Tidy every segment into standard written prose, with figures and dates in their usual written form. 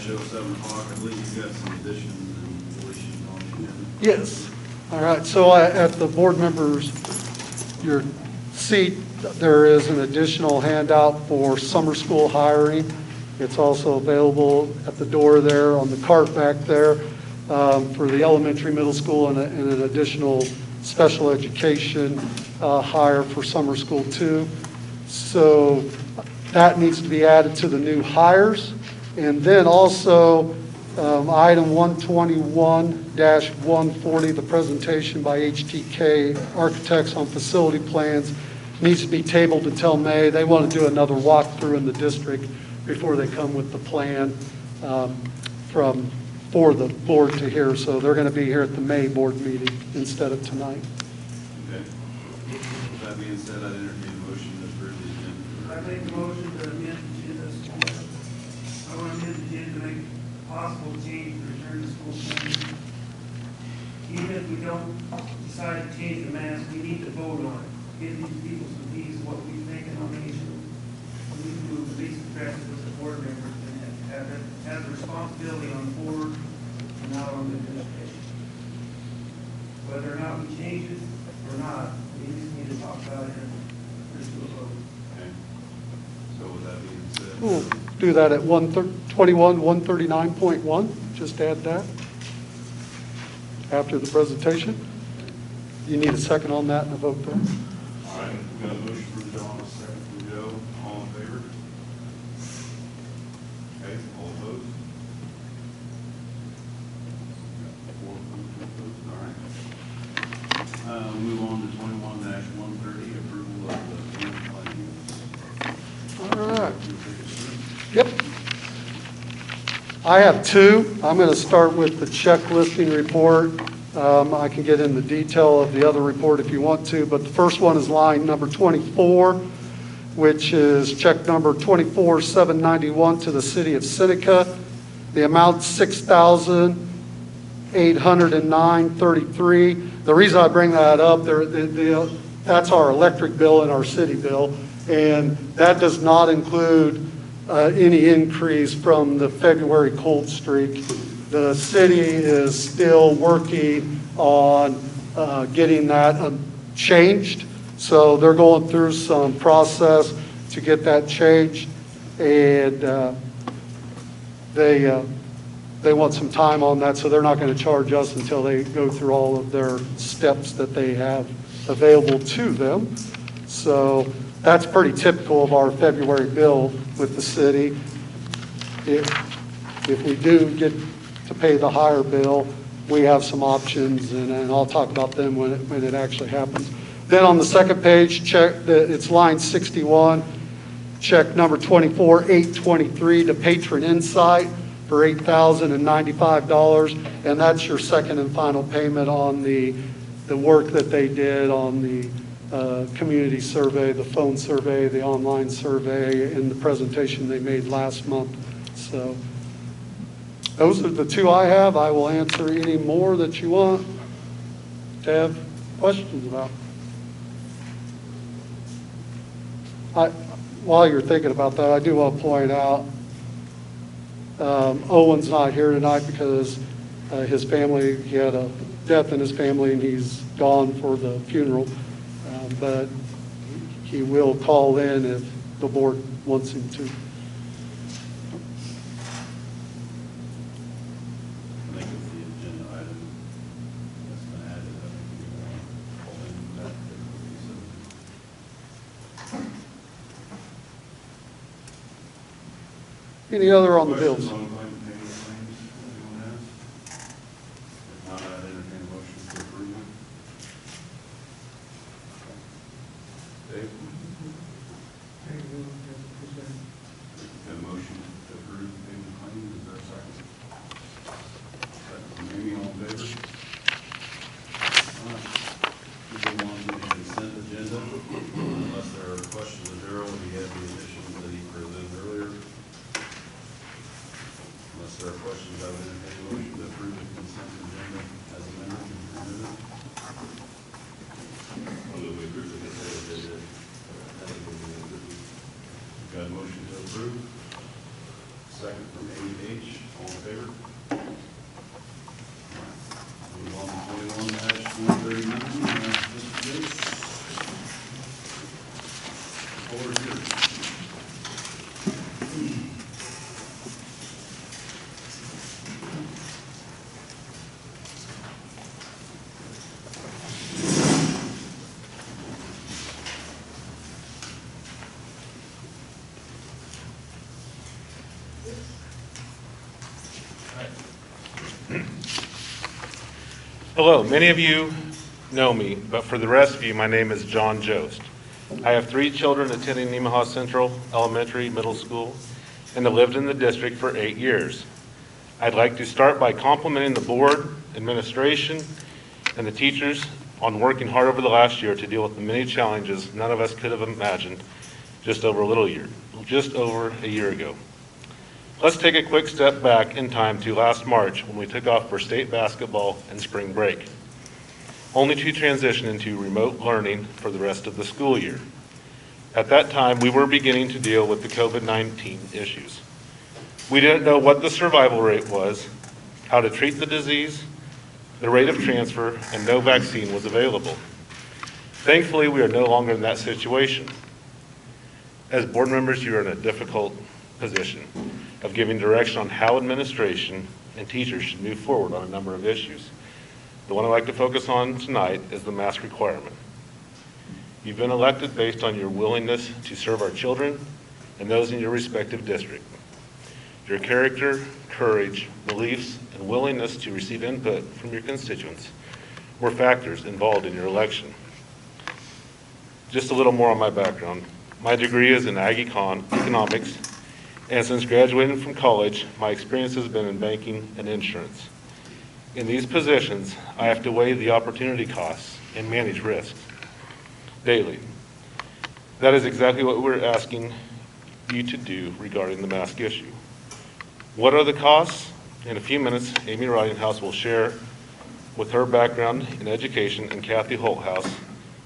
show 7 o'clock. I believe you've got some additions and deletions on the agenda. Yes. All right. So at the board members, your seat, there is an additional handout for summer school hiring. It's also available at the door there on the cart back there for the elementary, middle school, and an additional special education hire for summer school too. So that needs to be added to the new hires. And then also item 121-140, the presentation by HTK Architects on facility plans, needs to be tabled until May. They want to do another walkthrough in the district before they come with the plan for the board to hear. So they're going to be here at the May board meeting instead of tonight. Okay. With that being said, I'd entertain a motion to approve the agenda. I make a motion to amend the agenda. I want to amend the agenda to make possible change to return to school plan. Even if we don't decide to change the mask, we need to vote on it. Give these people some peace of what we think on the issue. We need to at least address it with the board members and have the responsibility on the board and not on the administration. Whether or not we change it or not, we just need to talk about it and pursue a vote. Okay. So with that being said. We'll do that at 139.1. Just add that after the presentation. You need a second on that and a vote there. All right, we've got a motion for John, a second for Joe. All in favor? Okay, all opposed? Four opposed, all right. We'll move on to 21-130, approval of the payment plan units. All right. Yep. I have two. I'm going to start with the check listing report. I can get into detail of the other report if you want to, but the first one is line number 24, which is check number 24,791 to the city of Seneca. The amount $6,809.33. The reason I bring that up, that's our electric bill and our city bill, and that does not include any increase from the February cold streak. The city is still working on getting that changed. So they're going through some process to get that changed. And they want some time on that, so they're not going to charge us until they go through all of their steps that they have available to them. So that's pretty typical of our February bill with the city. If we do get to pay the higher bill, we have some options, and I'll talk about them when it actually happens. Then on the second page, it's line 61, check number 24,823 to Patron Insight for $8,095, and that's your second and final payment on the work that they did on the community survey, the phone survey, the online survey, and the presentation they made last month. So those are the two I have. I will answer any more that you want to have questions about. While you're thinking about that, I do want to point out Owen's not here tonight because his family, he had a death in his family and he's gone for the funeral. But he will call in if the board wants him to. I think it's the agenda item that's been added. I think we want to call in that differently. Any other on the bills? Questions on claim payment of claims anyone has? If not, I'd entertain a motion to approve it. Dave? Got a motion to approve the payment of claims. Is there a second? Second from Amy, all in favor? All right. We go on to the consent agenda. Unless there are questions of Darrell, we have the additions that he presented earlier. Unless there are questions, I would entertain a motion to approve the consent agenda as amended and presented. Got a motion to approve? second from Amy H. All in favor? Move on to 21-139, Mr. Gates. Floor is yours. Hello, many of you know me, but for the rest of you, my name is John Jost. I have 3 children attending Nemaha Central Elementary Middle School and have lived in the district for 8 years. I'd like to start by complimenting the board, administration, and the teachers on working hard over the last year to deal with the many challenges none of us could have imagined just over a year ago. Let's take a quick step back in time to last March when we took off for state basketball and spring break, only to transition into remote learning for the rest of the school year. At that time, we were beginning to deal with the COVID-19 issues. We didn't know what the survival rate was, how to treat the disease, the rate of transfer, and no vaccine was available. Thankfully, we are no longer in that situation. As board members, you are in a difficult position of giving direction on how administration and teachers should move forward on a number of issues. The one I'd like to focus on tonight is the mask requirement. You've been elected based on your willingness to serve our children and those in your respective district. Your character, courage, beliefs, and willingness to receive input from your constituents were factors involved in your election. Just a little more on my background. My degree is in economics, and since graduating from college, my experience has been in banking and insurance. In these positions, I have to weigh the opportunity costs and manage risks daily. That is exactly what we're asking you to do regarding the mask issue. What are the costs? In a few minutes, Amy Ridinghouse will share with her background in education, and Kathy Holthouse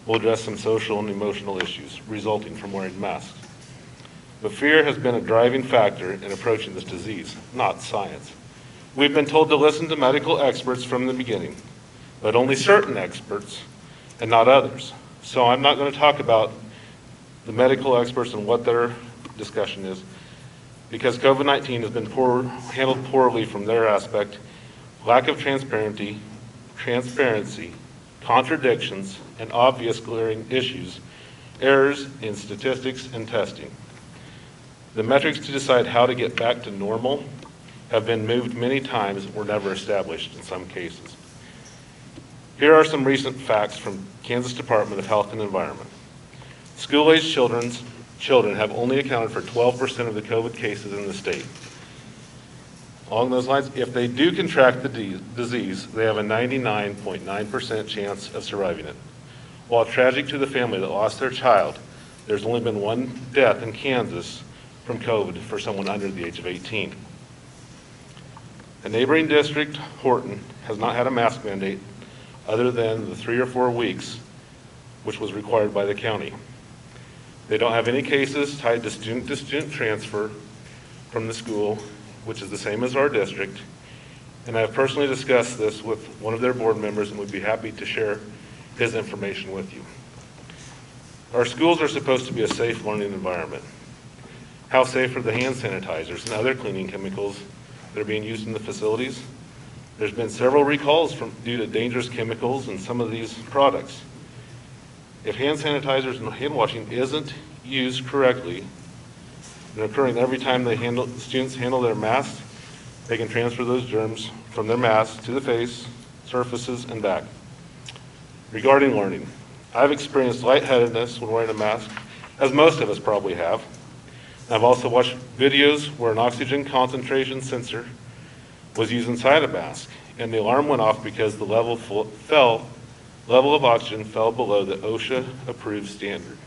will address some social and emotional issues resulting from wearing masks. But fear has been a driving factor in approaching this disease, not science. We've been told to listen to medical experts from the beginning, but only certain experts and not others. So I'm not going to talk about the medical experts and what their discussion is, because COVID-19 has been handled poorly from their aspect, lack of transparency, contradictions, and obvious glaring issues, errors in statistics and testing. The metrics to decide how to get back to normal have been moved many times or never established in some cases. Here are some recent facts from Kansas Department of Health and Environment. School-aged children have only accounted for 12% of the COVID cases in the state. Along those lines, if they do contract the disease, they have a 99.9% chance of surviving it. While tragic to the family that lost their child, there's only been 1 death in Kansas from COVID for someone under the age of 18. A neighboring district, Horton, has not had a mask mandate other than the 3 or 4 weeks, which was required by the county. They don't have any cases tied to student-to-student transfer from the school, which is the same as our district. And I've personally discussed this with one of their board members and would be happy to share his information with you. Our schools are supposed to be a safe learning environment. How safe are the hand sanitizers and other cleaning chemicals that are being used in the facilities? There's been several recalls due to dangerous chemicals in some of these products. If hand sanitizers and hand washing isn't used correctly and occurring every time students handle their masks, they can transfer those germs from their masks to the face, surfaces, and back. Regarding learning, I've experienced lightheadedness when wearing a mask, as most of us probably have. I've also watched videos where an oxygen concentration sensor was used inside a mask, and the alarm went off because the level of oxygen fell below the OSHA-approved standard.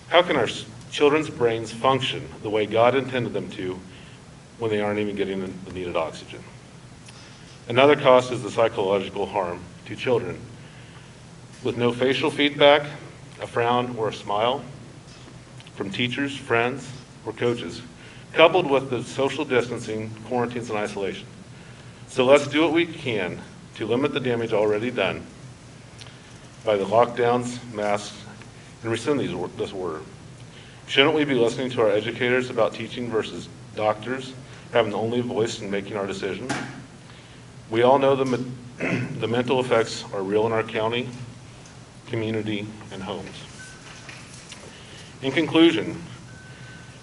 How can our children's brains function the way God intended them to when they aren't even getting the needed oxygen? Another cost is the psychological harm to children. With no facial feedback, a frown, or a smile from teachers, friends, or coaches coupled with the social distancing, quarantines, and isolation. So let's do what we can to limit the damage already done by the lockdowns, masks, and rescind this order. Shouldn't we be listening to our educators about teaching versus doctors having the only voice in making our decision? We all know the mental effects are real in our county, community, and homes. In conclusion,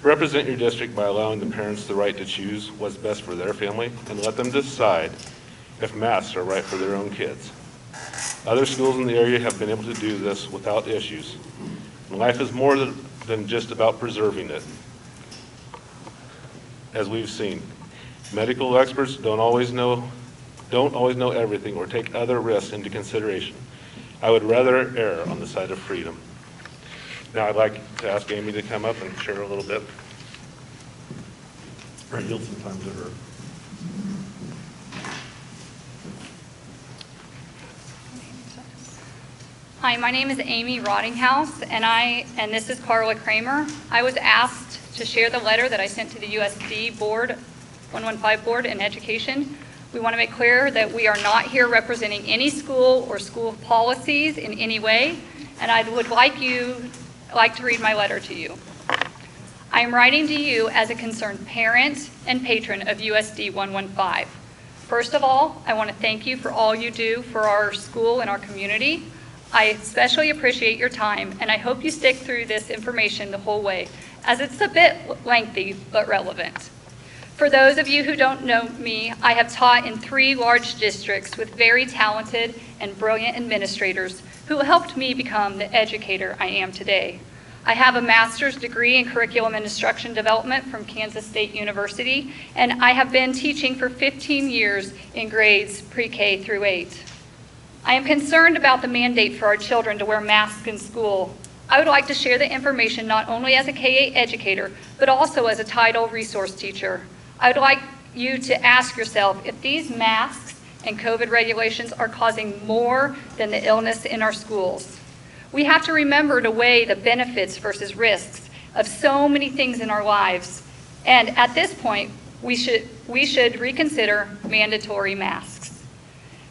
represent your district by allowing the parents the right to choose what's best for their family and let them decide if masks are right for their own kids. Other schools in the area have been able to do this without issues. And life is more than just about preserving it. As we've seen, medical experts don't always know everything or take other risks into consideration. I would rather err on the side of freedom. Now I'd like to ask Amy to come up and share a little bit. Or yield some time to her. Hi, my name is Amy Rottinghouse, and this is Carla Kramer. I was asked to share the letter that I sent to the USD board, 115 board in education. We want to make clear that we are not here representing any school or school policies in any way, and I would like to read my letter to you. I am writing to you as a concerned parent and patron of USD 115. First of all, I want to thank you for all you do for our school and our community. I especially appreciate your time, and I hope you stick through this information the whole way, as it's a bit lengthy but relevant. For those of you who don't know me, I have taught in 3 large districts with very talented and brilliant administrators who helped me become the educator I am today. I have a master's degree in curriculum and instruction development from Kansas State University, and I have been teaching for 15 years in grades pre-K through 8. I am concerned about the mandate for our children to wear masks in school. I would like to share the information not only as a K-8 educator, but also as a Title resource teacher. I would like you to ask yourself if these masks and COVID regulations are causing more than the illness in our schools. We have to remember to weigh the benefits versus risks of so many things in our lives. And at this point, we should reconsider mandatory masks.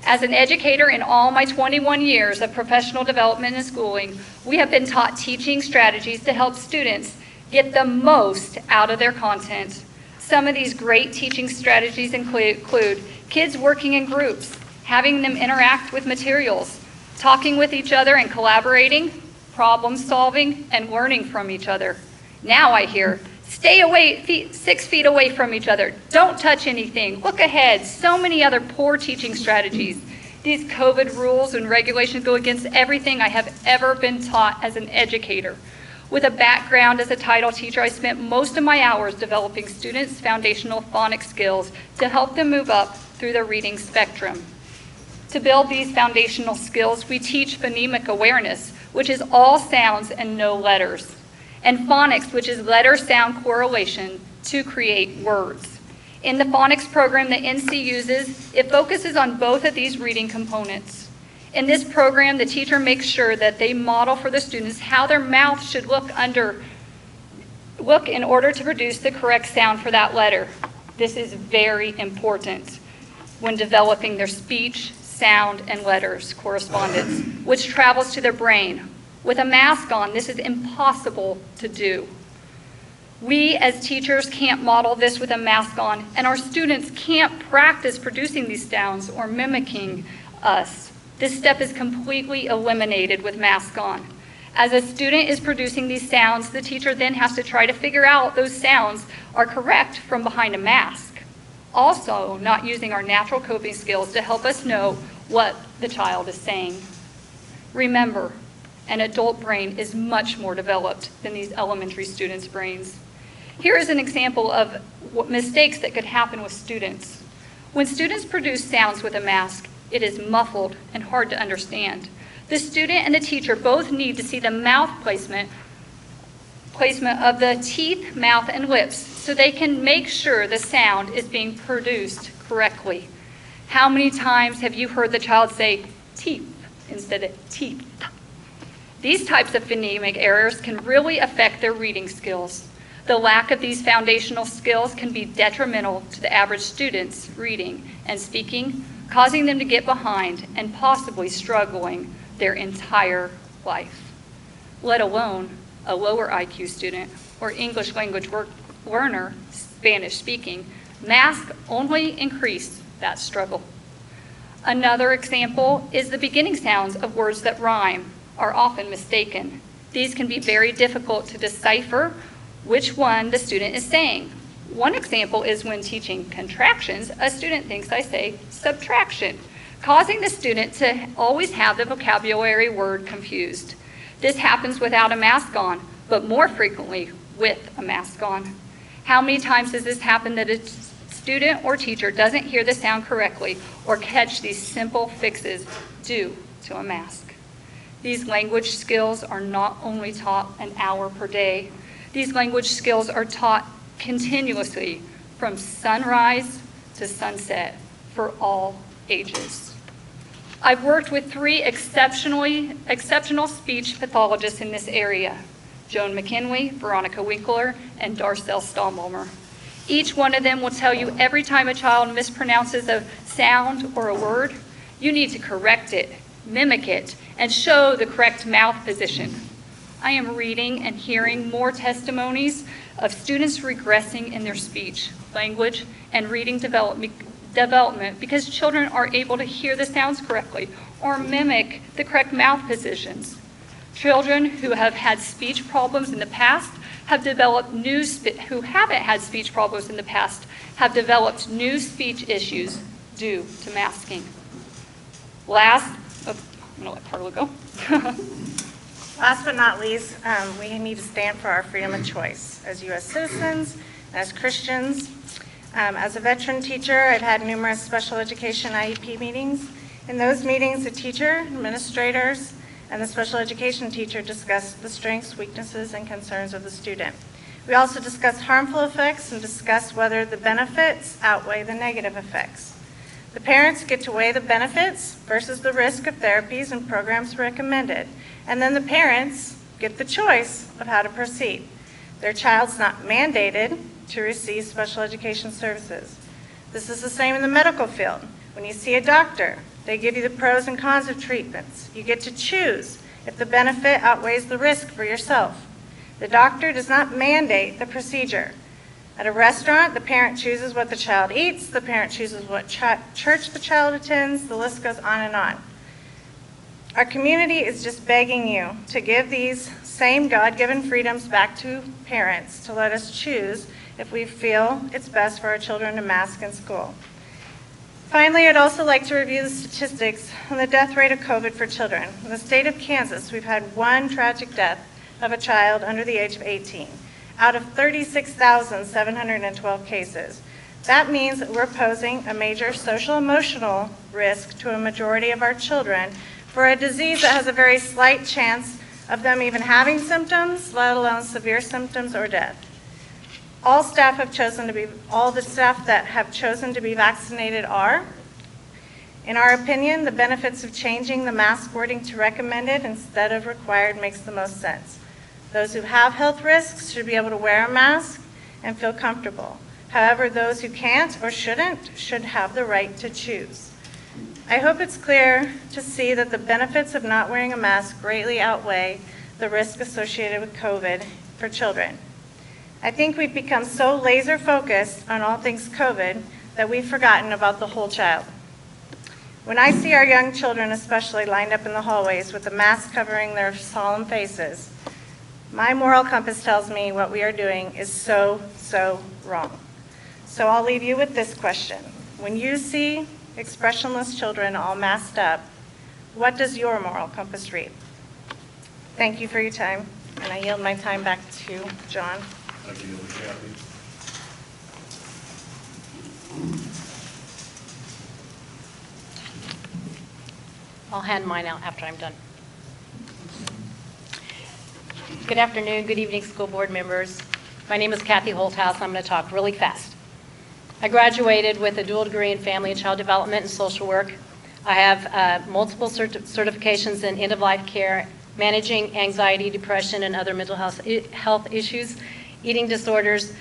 As an educator in all my 21 years of professional development and schooling, we have been taught teaching strategies to help students get the most out of their content. Some of these great teaching strategies include kids working in groups, having them interact with materials, talking with each other and collaborating, problem solving, and learning from each other. Now I hear, stay away 6 feet away from each other, don't touch anything, look ahead, so many other poor teaching strategies. These COVID rules and regulations go against everything I have ever been taught as an educator. With a background as a Title teacher, I spent most of my hours developing students' foundational phonics skills to help them move up through the reading spectrum. To build these foundational skills, we teach phonemic awareness, which is all sounds and no letters, and phonics, which is letter-sound correlation to create words. In the phonics program that NC uses, it focuses on both of these reading components. In this program, the teacher makes sure that they model for the students how their mouth should look in order to produce the correct sound for that letter. This is very important when developing their speech, sound, and letters correspondence, which travels to their brain. With a mask on, this is impossible to do. We as teachers can't model this with a mask on, and our students can't practice producing these sounds or mimicking us. This step is completely eliminated with mask on. As a student is producing these sounds, the teacher then has to try to figure out those sounds are correct from behind a mask. Also, not using our natural coping skills to help us know what the child is saying. Remember, an adult brain is much more developed than these elementary students' brains. Here is an example of mistakes that could happen with students. When students produce sounds with a mask, it is muffled and hard to understand. The student and the teacher both need to see the mouth placement of the teeth, mouth, and lips so they can make sure the sound is being produced correctly. How many times have you heard the child say teeth instead of teeth? These types of phonemic errors can really affect their reading skills. The lack of these foundational skills can be detrimental to the average student's reading and speaking, causing them to get behind and possibly struggling their entire life, let alone a lower IQ student or English language learner, Spanish speaking. Masks only increase that struggle. Another example is the beginning sounds of words that rhyme are often mistaken. These can be very difficult to decipher which one the student is saying. One example is when teaching contractions, a student thinks I say subtraction, causing the student to always have the vocabulary word confused. This happens without a mask on, but more frequently with a mask on. How many times has this happened that a student or teacher doesn't hear the sound correctly or catch these simple fixes due to a mask? These language skills are not only taught an hour per day. These language skills are taught continuously from sunrise to sunset for all ages. I've worked with 3 exceptional speech pathologists in this area: Joan McKinley, Veronica Winkler, and Darcel Stahlmalmer. Each one of them will tell you every time a child mispronounces a sound or a word, you need to correct it, mimic it, and show the correct mouth position. I am reading and hearing more testimonies of students regressing in their speech, language, and reading development because children are able to hear the sounds correctly or mimic the correct mouth positions. Children who have had speech problems in the past have developed who haven't had speech problems in the past have developed new speech issues due to masking. I'm gonna let Carla go. Last but not least, we need to stand for our freedom of choice as U.S. citizens, as Christians. As a veteran teacher, I've had numerous special education IEP meetings. In those meetings, the teacher, administrators, and the special education teacher discuss the strengths, weaknesses, and concerns of the student. We also discuss harmful effects and discuss whether the benefits outweigh the negative effects. The parents get to weigh the benefits versus the risk of therapies and programs recommended, and then the parents get the choice of how to proceed. Their child's not mandated to receive special education services. This is the same in the medical field. When you see a doctor, they give you the pros and cons of treatments. You get to choose if the benefit outweighs the risk for yourself. The doctor does not mandate the procedure. At a restaurant, the parent chooses what the child eats, the parent chooses what church the child attends, the list goes on and on. Our community is just begging you to give these same God-given freedoms back to parents to let us choose if we feel it's best for our children to mask in school. Finally, I'd also like to review the statistics on the death rate of COVID for children. In the state of Kansas, we've had 1 tragic death of a child under the age of 18 out of 36,712 cases. That means that we're posing a major social-emotional risk to a majority of our children for a disease that has a very slight chance of them even having symptoms, let alone severe symptoms or death. All the staff that have chosen to be vaccinated are. In our opinion, the benefits of changing the mask wording to recommended instead of required makes the most sense. Those who have health risks should be able to wear a mask and feel comfortable. However, those who can't or shouldn't should have the right to choose. I hope it's clear to see that the benefits of not wearing a mask greatly outweigh the risk associated with COVID for children. I think we've become so laser focused on all things COVID that we've forgotten about the whole child. When I see our young children especially lined up in the hallways with a mask covering their solemn faces, my moral compass tells me what we are doing is so wrong. So I'll leave you with this question. When you see expressionless children all masked up, what does your moral compass read? Thank you for your time, and I yield my time back to John. Thank you, Kathy. I'll hand mine out after I'm done. Good afternoon, good evening, school board members. My name is Kathy Holthouse. I'm going to talk really fast. I graduated with a dual degree in family and child development and social work. I have multiple certifications in end-of-life care, managing anxiety, depression, and other mental health issues eating disorders,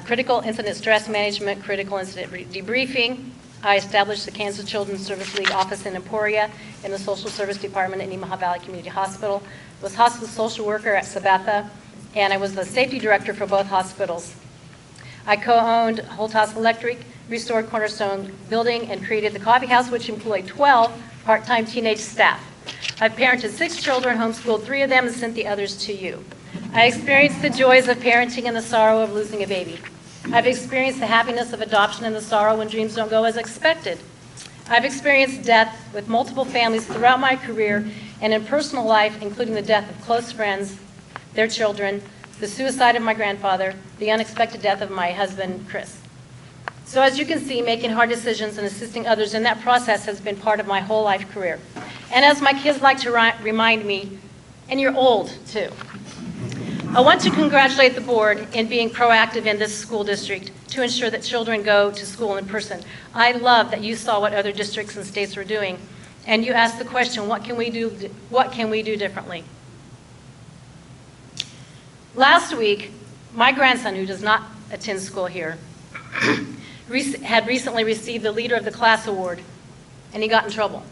critical incident stress management, critical incident debriefing. I established the Kansas Children's Service League office in Emporia in the Social Service Department at Nemaha Valley Community Hospital. Was hospice social worker at Sabetha, and I was the safety director for both hospitals. I co-owned Holt House Electric, restored Cornerstone Building, and created the Coffee House, which employed 12 part-time teenage staff. I've parented 6 children, homeschooled 3 of them, and sent the others to you. I experienced the joys of parenting and the sorrow of losing a baby. I've experienced the happiness of adoption and the sorrow when dreams don't go as expected. I've experienced death with multiple families throughout my career and in personal life, including the death of close friends, their children, the suicide of my grandfather, the unexpected death of my husband, Chris. So as you can see, making hard decisions and assisting others in that process has been part of my whole life career. And as my kids like to remind me, and you're old too. I want to congratulate the board in being proactive in this school district to ensure that children go to school in person. I love that you saw what other districts and states were doing, and you asked the question, what can we do differently? Last week, my grandson, who does not attend school here, had recently received the Leader of the Class award, and he got in trouble.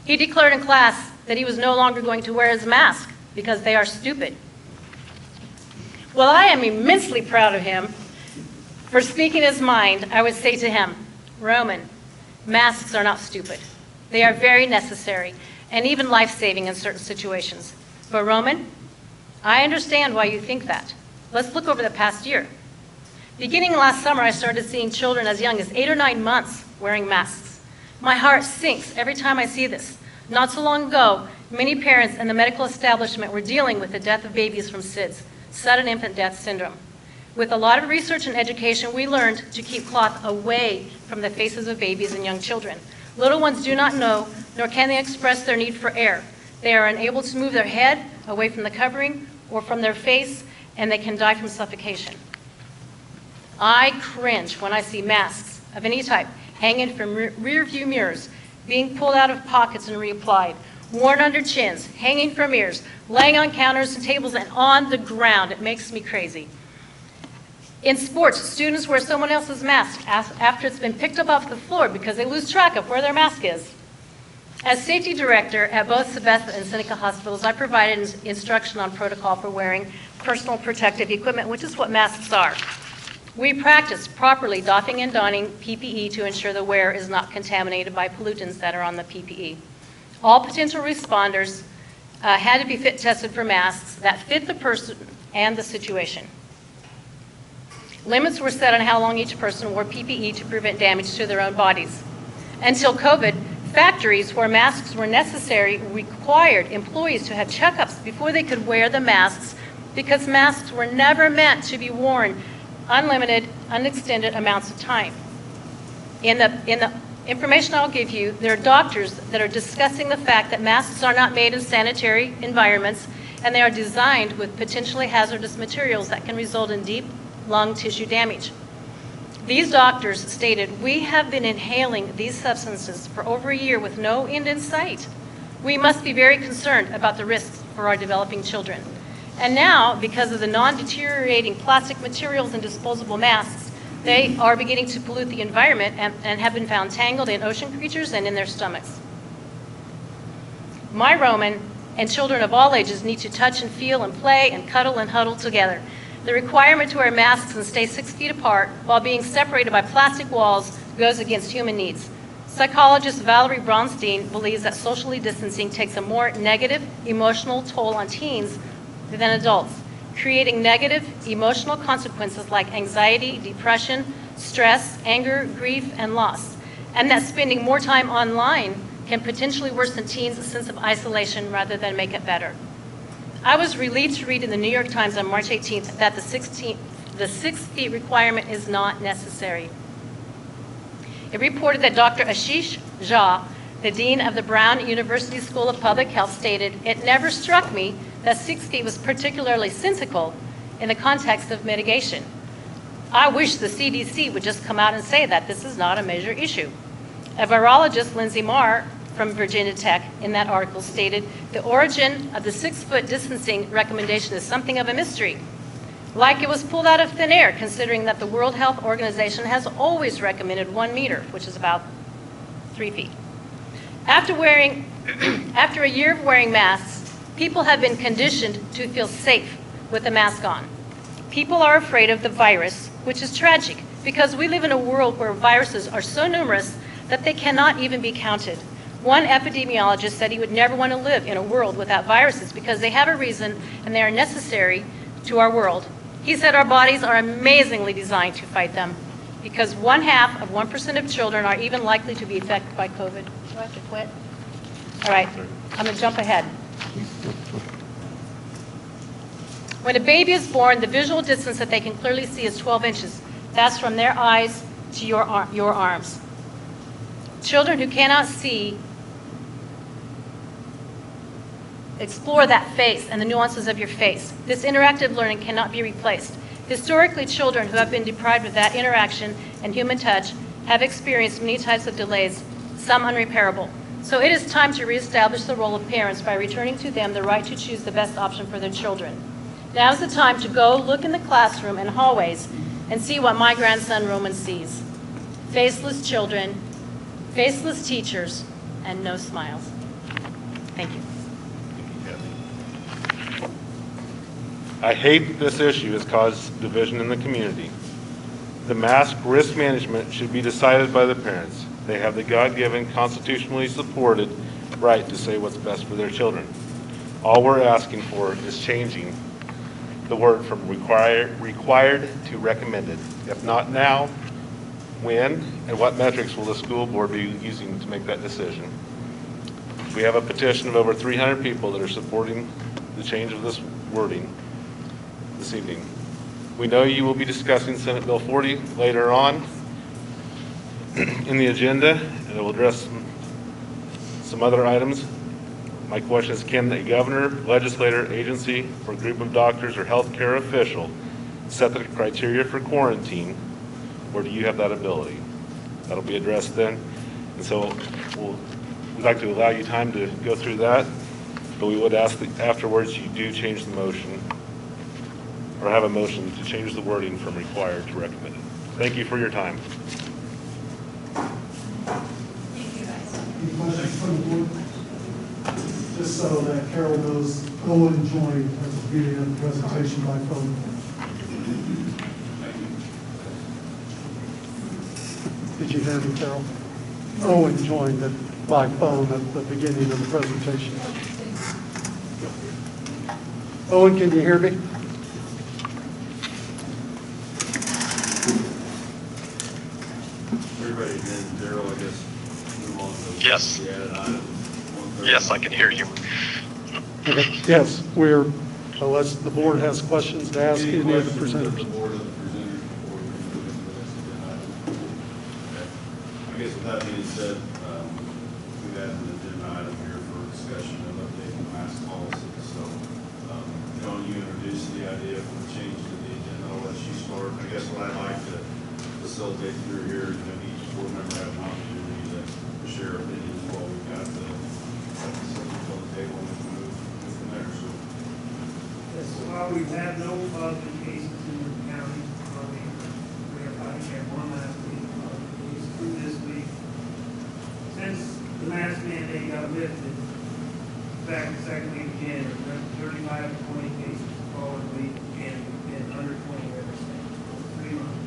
He declared in class that he was no longer going to wear his mask because they are stupid. Well, I am immensely proud of him for speaking his mind. I would say to him, Roman, masks are not stupid. They are very necessary and even life-saving in certain situations. But Roman, I understand why you think that. Let's look over the past year. Beginning last summer, I started seeing children as young as 8 or 9 months wearing masks. My heart sinks every time I see this. Not so long ago, many parents in the medical establishment were dealing with the death of babies from SIDS, sudden infant death syndrome. With a lot of research and education, we learned to keep cloth away from the faces of babies and young children. Little ones do not know, nor can they express their need for air. They are unable to move their head away from the covering or from their face, and they can die from suffocation. I cringe when I see masks of any type hanging from rear view mirrors, being pulled out of pockets and reapplied, worn under chins, hanging from ears, laying on counters and tables and on the ground. It makes me crazy. In sports, students wear someone else's mask after it's been picked up off the floor because they lose track of where their mask is. As safety director at both Sabetha and Seneca hospitals, I provided instruction on protocol for wearing personal protective equipment, which is what masks are. We practice properly doffing and donning PPE to ensure the wearer is not contaminated by pollutants that are on the PPE. All potential responders had to be fit tested for masks that fit the person and the situation. Limits were set on how long each person wore PPE to prevent damage to their own bodies. Until COVID, factories where masks were necessary required employees to have checkups before they could wear the masks because masks were never meant to be worn unlimited, unextended amounts of time. In the information I'll give you, there are doctors that are discussing the fact that masks are not made in sanitary environments and they are designed with potentially hazardous materials that can result in deep lung tissue damage. These doctors stated, we have been inhaling these substances for over a year with no end in sight. We must be very concerned about the risks for our developing children. And now, because of the non-deteriorating plastic materials and disposable masks, they are beginning to pollute the environment and have been found tangled in ocean creatures and in their stomachs. My Roman and children of all ages need to touch and feel and play and cuddle and huddle together. The requirement to wear masks and stay 6 feet apart while being separated by plastic walls goes against human needs. Psychologist Valerie Bronstein believes that socially distancing takes a more negative emotional toll on teens than adults, creating negative emotional consequences like anxiety, depression, stress, anger, grief, and loss, and that spending more time online can potentially worsen teens' sense of isolation rather than make it better. I was relieved to read in the New York Times on March 18th that the 6 feet requirement is not necessary. It reported that Dr. Ashish Jha, the dean of the Brown University School of Public Health, stated, "It never struck me that 6 feet was particularly sensical in the context of mitigation. I wish the CDC would just come out and say that this is not a major issue." A virologist, Lindsay Marr, from Virginia Tech, in that article stated, "The origin of the 6 foot distancing recommendation is something of a mystery. Like it was pulled out of thin air, considering that the World Health Organization has always recommended 1 meter, which is about 3 feet. After a year of wearing masks, people have been conditioned to feel safe with the mask on. People are afraid of the virus, which is tragic because we live in a world where viruses are so numerous that they cannot even be counted. One epidemiologist said he would never want to live in a world without viruses because they have a reason and they are necessary to our world. He said our bodies are amazingly designed to fight them because 0.5% of children are even likely to be affected by COVID. Do I have to quit? All right, I'm going to jump ahead. When a baby is born, the visual distance that they can clearly see is 12 inches. That's from their eyes to your arms. Children who cannot see explore that face and the nuances of your face. This interactive learning cannot be replaced. Historically, children who have been deprived of that interaction and human touch have experienced many types of delays, some unrepairable. So it is time to reestablish the role of parents by returning to them the right to choose the best option for their children. Now is the time to go look in the classroom and hallways and see what my grandson Roman sees. Faceless children, faceless teachers, and no smiles. Thank you. I hate this issue has caused division in the community. The mask risk management should be decided by the parents. They have the God-given, constitutionally supported right to say what's best for their children. All we're asking for is changing the word from required to recommended. If not now, when and what metrics will the school board be using to make that decision? We have a petition of over 300 people that are supporting the change of this wording this evening. We know you will be discussing Senate Bill 40 later on in the agenda, and it will address some other items. My question is, can a governor, legislator, agency, or group of doctors or healthcare official set the criteria for quarantine, or do you have that ability? That'll be addressed then. And so we'd like to allow you time to go through that, but we would ask that afterwards you do change the motion or have a motion to change the wording from required to recommended. Thank you for your time. Any questions from the board? Just so that Carol knows, Owen joined at the beginning of the presentation by phone. Did you hear me, Carol? Owen joined by phone at the beginning of the presentation. Owen, can you hear me? Everybody again, Daryl, I guess, move on to Yes. the added item. Yes, I can hear you. Okay. Yes, unless the board has questions to ask any of the questions of presenters. the board of the presenters before we move into this agenda item? Okay. I guess with that being said, we've added an agenda item here for discussion of updating the mask policy. So, John, you introduced the idea for the change to the agenda. I'll let you start. I guess what I'd like to facilitate through here is maybe each board member have an opportunity to share opinions while we've got the subject on the table and we can move from there. So, Yes, while we've had no positive cases in the county, we have, I think, had one last week, case through this week. Since the mask mandate got lifted, back the second week of January, we're up to 35 to 20 cases following week, and we've been under 20 ever since, over 3 months.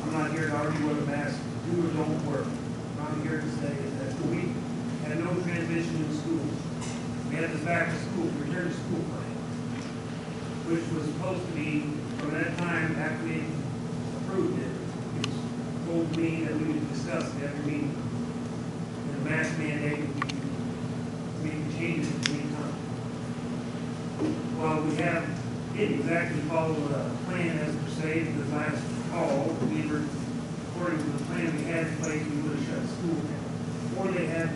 I'm not here to argue whether masks do or don't work. What I'm here to say is that we had no transition in schools. We had this back to school, return to school plan, which was supposed to be, from that time after we approved it, it was told me that we would discuss it every meeting. And the mask mandate, we can change it at any time. Well, we didn't exactly follow the plan as per se, because last fall, we were, according to the plan we had in place, we would have shut school down. Before they had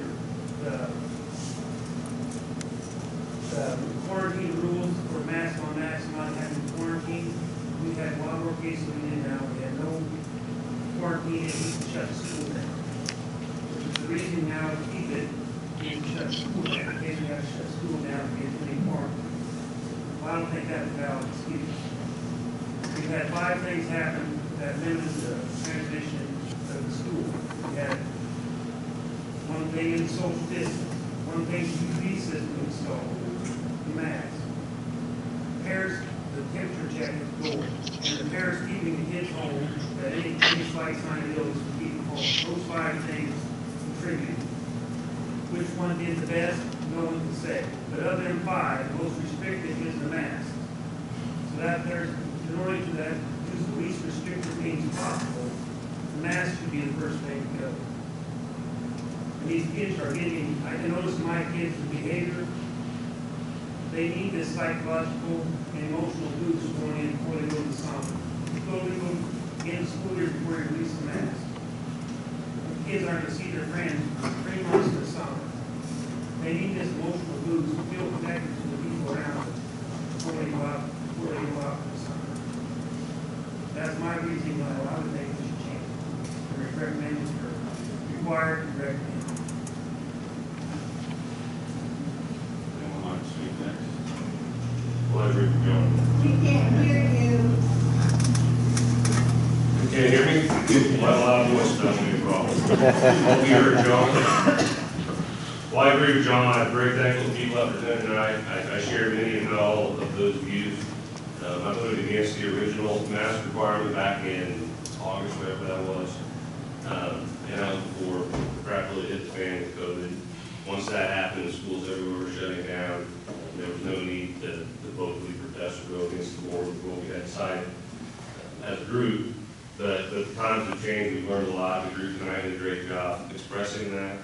the quarantine rules for mask on mask, not having quarantine, we had a lot more cases than we did now. We had no quarantine, and we could shut school down. Which is the reason now to keep it, we can shut school down. In case we have to shut school down to get any quarantine. Well, I don't think that's a valid excuse. things happened that limited the transition of the school. We had one thing in social distance, one thing UV system installed, the mask. Parents, the temperature check is gold, and the parents keeping the kids home, that any slight sign of illness would keep them home. Those 5 things contribute. Which one did the best, no one can say. But of them 5, the most restrictive is the mask. So that there's, in order to that, use the least restrictive means possible, the mask should be the first thing to go. And these kids are getting, I can notice my kids' behavior, they need this psychological and emotional boost going in before they go to the summer. Before they go in school year before they release the mask. The kids aren't going to see their friends for 3 months in the summer. They need this emotional boost to feel connected to the people around them before they go out for the summer. That's my reasoning why I would think we should change it. Recommend it or required and recommend. Anyone like to speak next? Well, I agree with John. We can't hear you. You can't hear me? Well, loud voice doesn't be a problem. Hope you heard John. Well, I agree with John. I'm very thankful to people out there tonight. I share many, if not all, of those views. I voted against the original mask requirement back in August, whatever that was. And that was before the crap really hit the fan with COVID. Once that happened, schools everywhere were shutting down. There was no need to vocally protest or go against the board with what we had decided as a group. But the times have changed. We've learned a lot. The group tonight did a great job expressing that.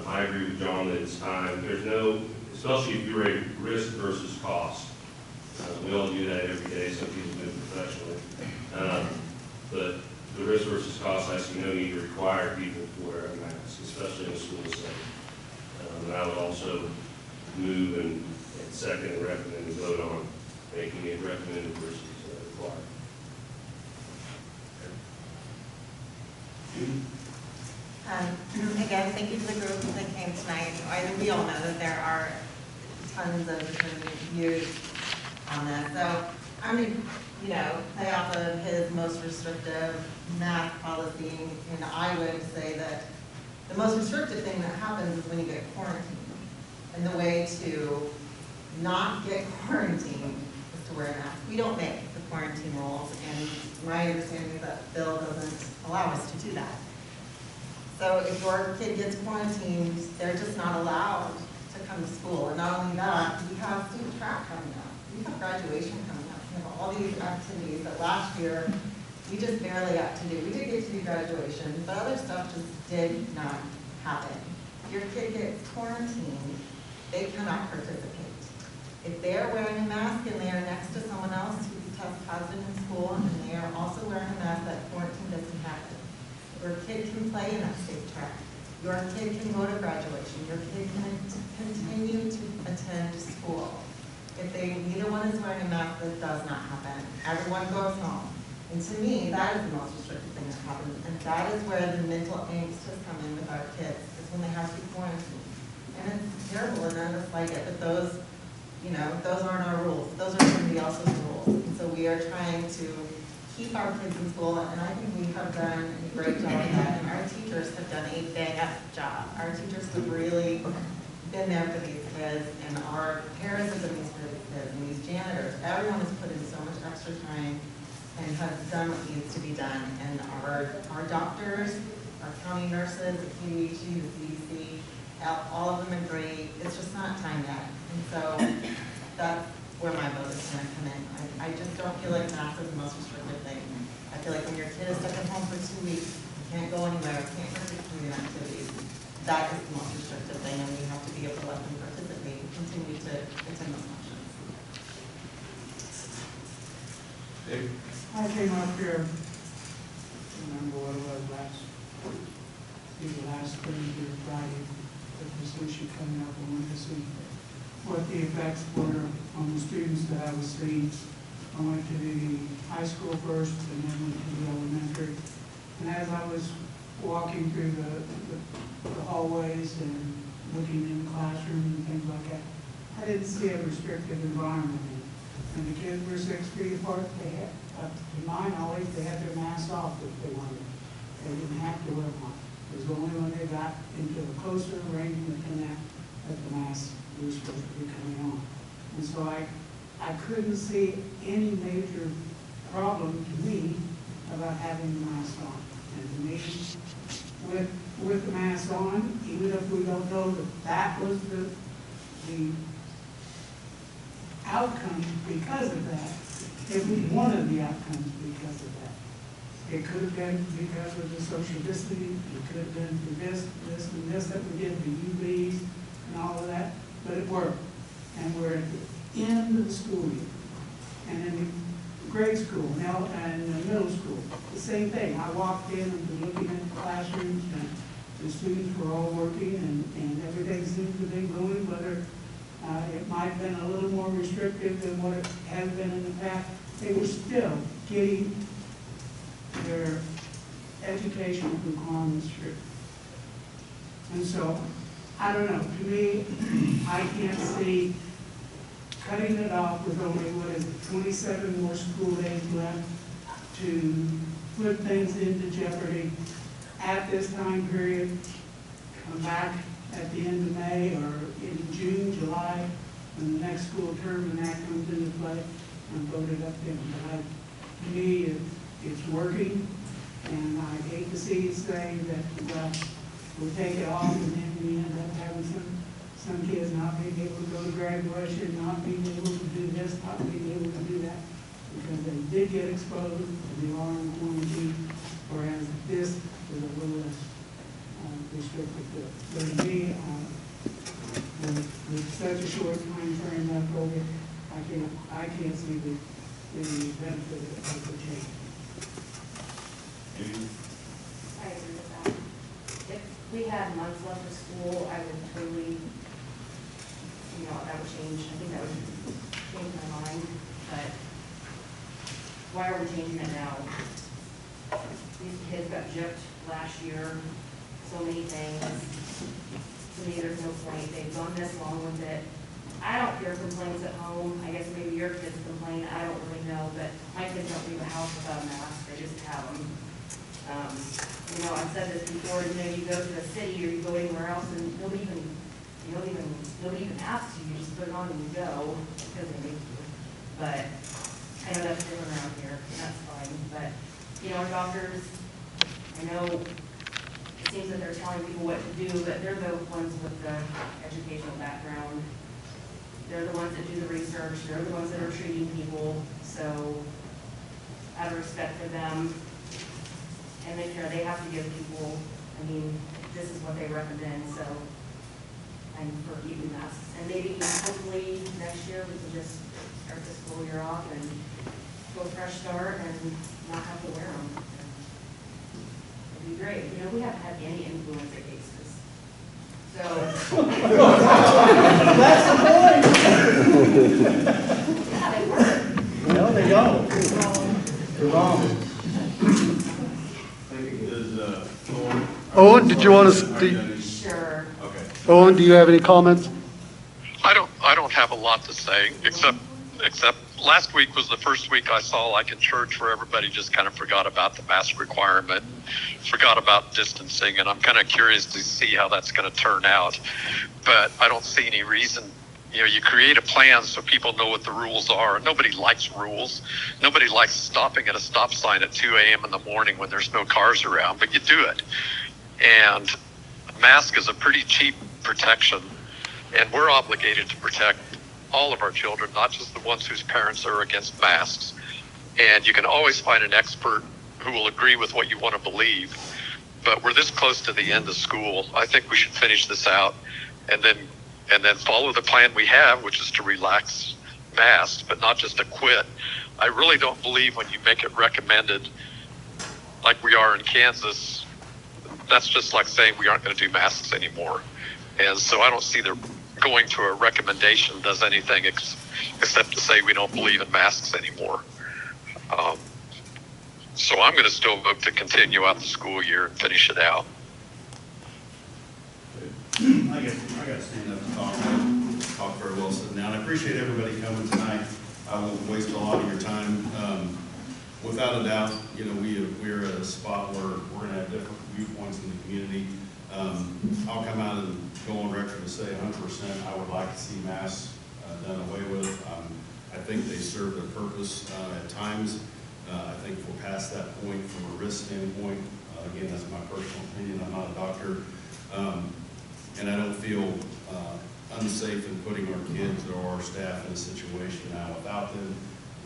I agree with John that it's time. There's no, especially if you're a risk versus cost. We all do that every day. Some people do it professionally. But the risk versus cost, I see no need to require people to wear a mask, especially in a school setting. And I would also move and second and recommend and vote on making it recommended versus required. Again, thank you to the group that came tonight. I think we all know that there are tons of different views on this. So I'm going to, play off of his most restrictive mask policy, and I would say that the most restrictive thing that happens is when you get quarantined. And the way to not get quarantined is to wear a mask. We don't make the quarantine rules, and my understanding is that bill doesn't allow us to do that. So if your kid gets quarantined, they're just not allowed to come to school. And not only that, we have student track coming up. We have graduation coming up. We have all these activities that last year we just barely got to do. We did get to do graduation, but other stuff just did not happen. If your kid gets quarantined, they cannot participate. If they are wearing a mask and they are next to someone else who tests positive in school and they are also wearing a mask, that quarantine doesn't happen. Your kid can play in that safe track. Your kid can go to graduation. Your kid can continue to attend school. If neither one is wearing a mask, that does not happen. Everyone goes home. And to me, that is the most restrictive thing that happens. And that is where the mental angst has come in with our kids, is when they have to be quarantined. And it's terrible and none of us like it, but those aren't our rules. Those are somebody else's rules. And so we are trying to keep our kids in school, and I think we have done a great job of that, and our teachers have done a bang-up job. Our teachers have really been there for these kids, and our parents have been there for these kids, and these janitors. Everyone has put in so much extra time and has done what needs to be done. And our doctors, our county nurses, the KDHE, the CDC, all of them agree. It's just not time yet. And so that's where my vote is going to come in. I just don't feel like mask is the most restrictive thing. I feel like when your kid is stuck at home for 2 weeks, you can't go anywhere, can't participate in activities, that is the most restrictive thing, and we have to be able to let them participate and continue to attend those functions. Dave? I came up here, remember what it was last Thursday or Friday, with this issue coming up, I wanted to see what the effects were on the students that I was seeing. I went to the high school first and then went to the elementary. And as I was walking through the hallways and looking in the classroom and things like that, I didn't see a restrictive environment. And the kids were 6 feet apart, they had, to my knowledge, they had their masks off if they wanted. They didn't have to wear one. It was only when they got into a closer arrangement than that the masks were supposed to be coming on. And so I couldn't see any major problem to me about having the mask on. And to me, with the mask on, even if we don't know that that was the outcome because of that, it was one of the outcomes because of that. It could have been because of the social distancing, it could have been for this, and this that we did, the UVs and all of that, but it worked. And we're at the end of the school year. And in grade school now and middle school, the same thing. I walked in and was looking at the classrooms, and the students were all working, and everything seemed to be going, whether it might have been a little more restrictive than what it has been in the past. They were still getting their educational requirements through. And so, I don't know, to me, I can't see cutting it off with only, 27 more school days left to put things into jeopardy at this time period, come back at the end of May or in June, July, when the next school term and that comes into play, and vote it up then. But to me, it's working, and I hate to see you say that we'll take it off and then we end up having some kids not being able to go to graduation, not being able to do this, not being able to do that, because they did get exposed and they are in quarantine, whereas this is a little less restrictive. So to me, with such a short time frame left over, I can't see the benefit of the change. I agree with that. If we had months left of school, I would totally, that would change. I think that would change my mind. But why are we changing it now? These kids got gypped last year. So many things. To me, there's no point. They've gone this long with it. I don't hear complaints at home. I guess maybe your kids complain. I don't really know. But my kids don't leave the house without a mask. They just have them. I've said this before, you go to a city or you go anywhere else and nobody even asks you, you just put it on and you go because they make you. But I know that's different around here, and that's fine. But, our doctors, I know it seems that they're telling people what to do, but they're the ones with the educational background. They're the ones that do the research. They're the ones that are treating people. So out of respect for them, and they have to give people, this is what they recommend, so I'm for keeping masks. And maybe hopefully next year we can just start the school year off and go fresh start and not have to wear them. It'd be great. We haven't had any influenza cases. So That's the point. Yeah, they work. No, they don't. They're wrong. Owen, did you want to, Sure. Okay. Owen, do you have any comments? I don't have a lot to say, except last week was the first week I saw, like in church, where everybody just kind of forgot about the mask requirement, forgot about distancing, and I'm kind of curious to see how that's going to turn out. But I don't see any reason. You create a plan so people know what the rules are. Nobody likes rules. Nobody likes stopping at a stop sign at 2 a.m. in the morning when there's no cars around, but you do it. And a mask is a pretty cheap protection, and we're obligated to protect all of our children, not just the ones whose parents are against masks. And you can always find an expert who will agree with what you want to believe. But we're this close to the end of school. I think we should finish this out and then follow the plan we have, which is to relax masks, but not just to quit. I really don't believe when you make it recommended, like we are in Kansas, that's just like saying we aren't going to do masks anymore. And so I don't see that going to a recommendation does anything except to say we don't believe in masks anymore. So I'm going to still vote to continue out the school year and finish it out. I got to stand up and talk very well sitting down. I appreciate everybody coming tonight. I won't waste a lot of your time. Without a doubt, you know, we're at a spot where we're going to have different viewpoints in the community. I'll come out and go on record and say 100% I would like to see masks done away with. I think they serve their purpose at times. I think we're past that point from a risk standpoint. Again, that's my personal opinion. I'm not a doctor. And I don't feel unsafe in putting our kids or our staff in a situation now without them.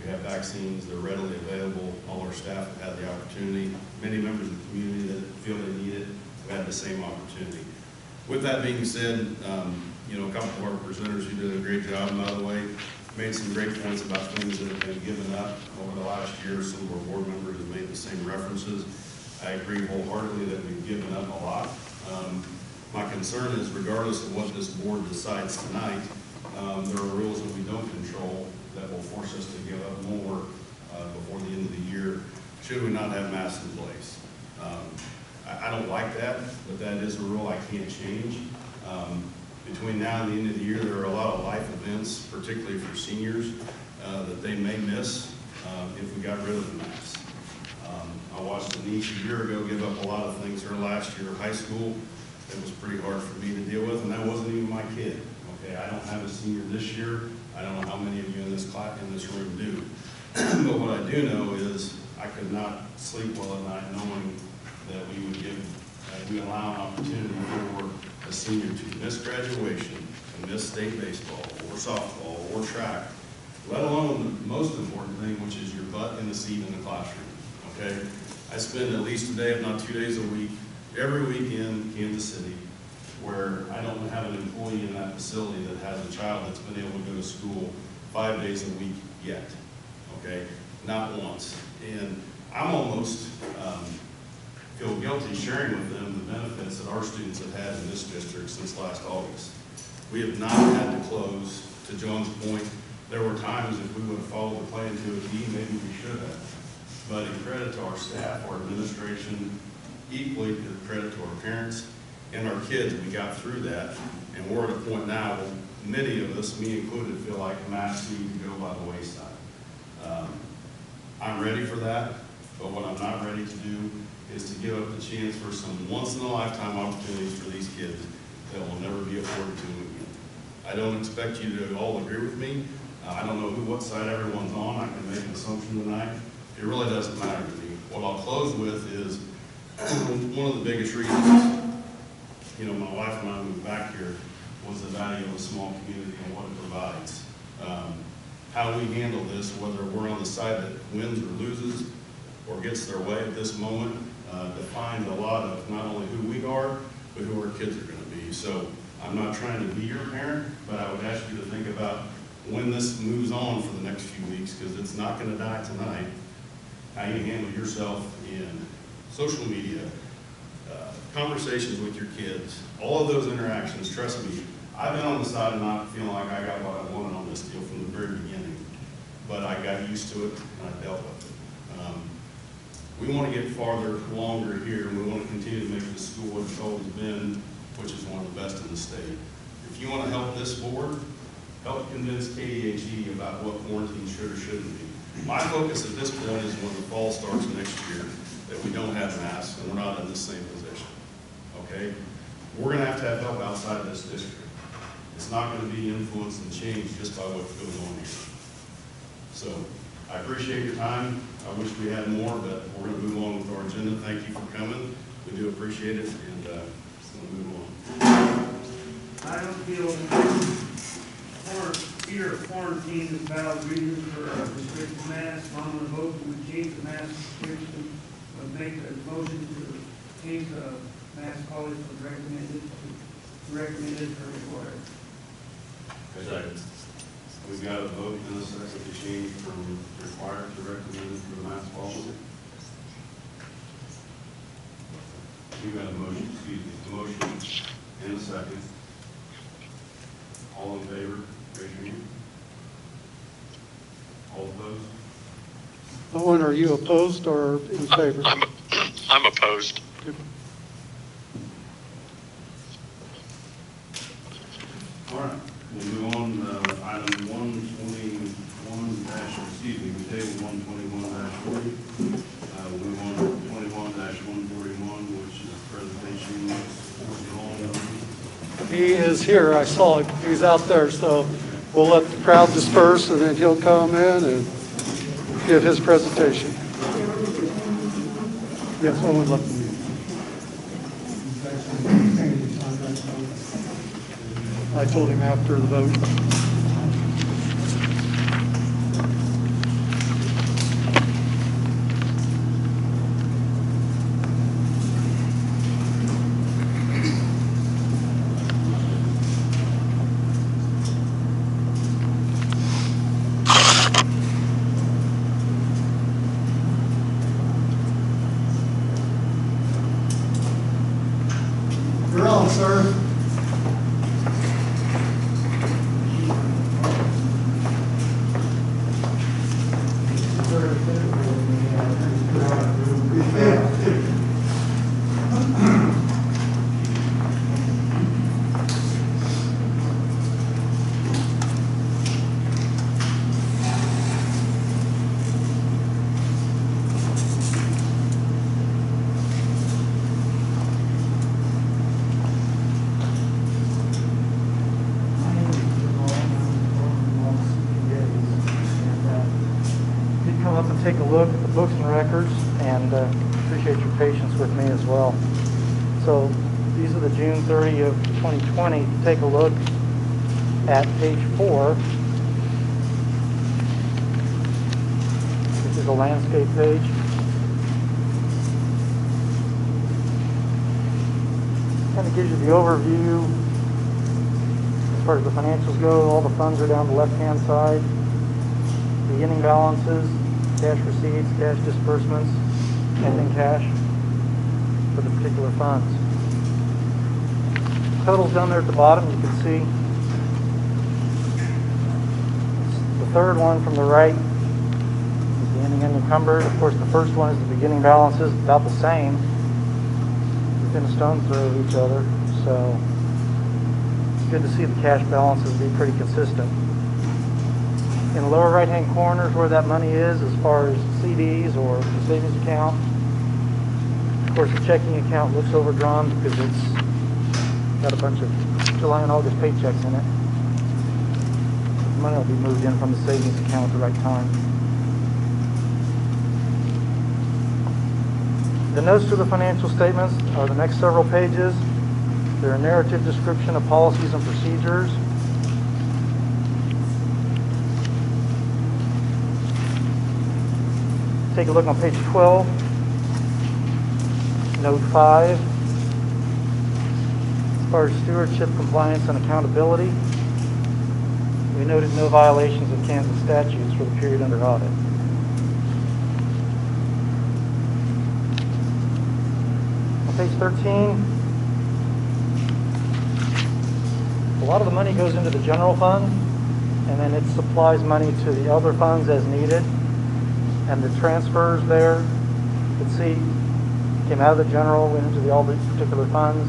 We have vaccines, they're readily available. All our staff have had the opportunity. Many members of the community that feel they need it have had the same opportunity. With that being said, you know, a couple of our presenters who did a great job, by the way, made some great points about things that have been given up over the last year. Some of our board members have made the same references. I agree wholeheartedly that we've given up a lot. My concern is, regardless of what this board decides tonight, there are rules that we don't control that will force us to give up more before the end of the year, should we not have masks in place. I don't like that, but that is a rule I can't change. Between now and the end of the year, there are a lot of life events, particularly for seniors, that they may miss if we got rid of the masks. I watched a niece a year ago give up a lot of things her last year of high school. It was pretty hard for me to deal with, and that wasn't even my kid. Okay, I don't have a senior this year. I don't know how many of you in this class, in this room do. But what I do know is I could not sleep well at night knowing that we would we allow an opportunity for a senior to miss graduation, to miss state baseball, or softball, or track, let alone the most important thing, which is your butt in the seat in the classroom. Okay, I spend at least a day, if not 2 days a week, every weekend in Kansas City, where I don't have an employee in that facility that has a child that's been able to go to school 5 days a week yet, okay? Not once. And I'm almost feel guilty sharing with them the benefits that our students have had in this district since last August. We have not had to close. To John's point, there were times if we would have followed the plan to a T, maybe we should have. But in credit to our staff, our administration, equally to credit to our parents and our kids, we got through that. And we're at a point now where many of us, me included, feel like masks need to go by the wayside. I'm ready for that, but what I'm not ready to do is to give up the chance for some once-in-a-lifetime opportunities for these kids that will never be afforded to them again. I don't expect you to all agree with me. I don't know what side everyone's on. I can make an assumption tonight. It really doesn't matter to me. What I'll close with is one of the biggest reasons, you know, my wife and I moved back here was the value of a small community and what it provides. How we handle this, whether we're on the side that wins or loses or gets their way at this moment, defines a lot of not only who we are, but who our kids are going to be. So I'm not trying to be your parent, but I would ask you to think about when this moves on for the next few weeks, because it's not going to die tonight, how you handle yourself in social media, conversations with your kids, all of those interactions. Trust me, I've been on the side of not feeling like I got what I wanted on this deal from the very beginning, but I got used to it and I dealt with it. We want to get farther, longer here, and we want to continue to make this school what it's always been, which is one of the best in the state. If you want to help this board, help convince KDHE about what quarantine should or shouldn't be. My focus at this point is when the fall starts next year, that we don't have masks and we're not in the same position, okay? We're going to have help outside of this district. It's not going to be influenced and changed just by what goes on here. So I appreciate your time. I wish we had more, but we're going to move on with our agenda. Thank you for coming. We do appreciate it, and just going to move on. I don't feel fear of quarantine is valid reason for restricted masks. I'm going to vote that we change the mask restriction, but make a motion to change the mask policy from recommended or required. Okay. We've got a vote in a second to change from required to recommended for the mask policy. You've got a motion, excuse me, a motion in a second. All in favor, raise your hand. All opposed? Owen, are you opposed or in favor? I'm opposed. All right, we'll move on to item 121-1. 21-40. We want 21-141, which is presentation notes. He is here, I saw him, he's out there, so we'll let the crowd disperse and then he'll come in and give his presentation. Yes, one would love to meet. I told him after the vote. You're on, sir. Come up and take a look at the books and records, and appreciate your patience with me as well. So these are the June 30 of 2020. Take a look at page 4. This is a landscape page. Kind of gives you the overview as far as the financials go. All the funds are down the left-hand side. Beginning balances, cash receipts, cash disbursements, ending cash for the particular funds. Totals down there at the bottom, you can see. The third one from the right is the ending unencumbered. Of course, the first one is the beginning balances, about the same, within a stone's throw of each other. So it's good to see the cash balances be pretty consistent. In the lower right-hand corner is where that money is as far as CDs or the savings account. Of course, the checking account looks overdrawn because it's got a bunch of July and August paychecks in it. The money will be moved in from the savings account at the right time. The notes to the financial statements are the next several pages. They're a narrative description of policies and procedures. Take a look on page 12, note 5. As far as stewardship, compliance, and accountability, we noted no violations of Kansas statutes for the period under audit. On page 13, a lot of the money goes into the general fund, and then it supplies money to the other funds as needed. And the transfers there, you can see, came out of the general, went into all the particular funds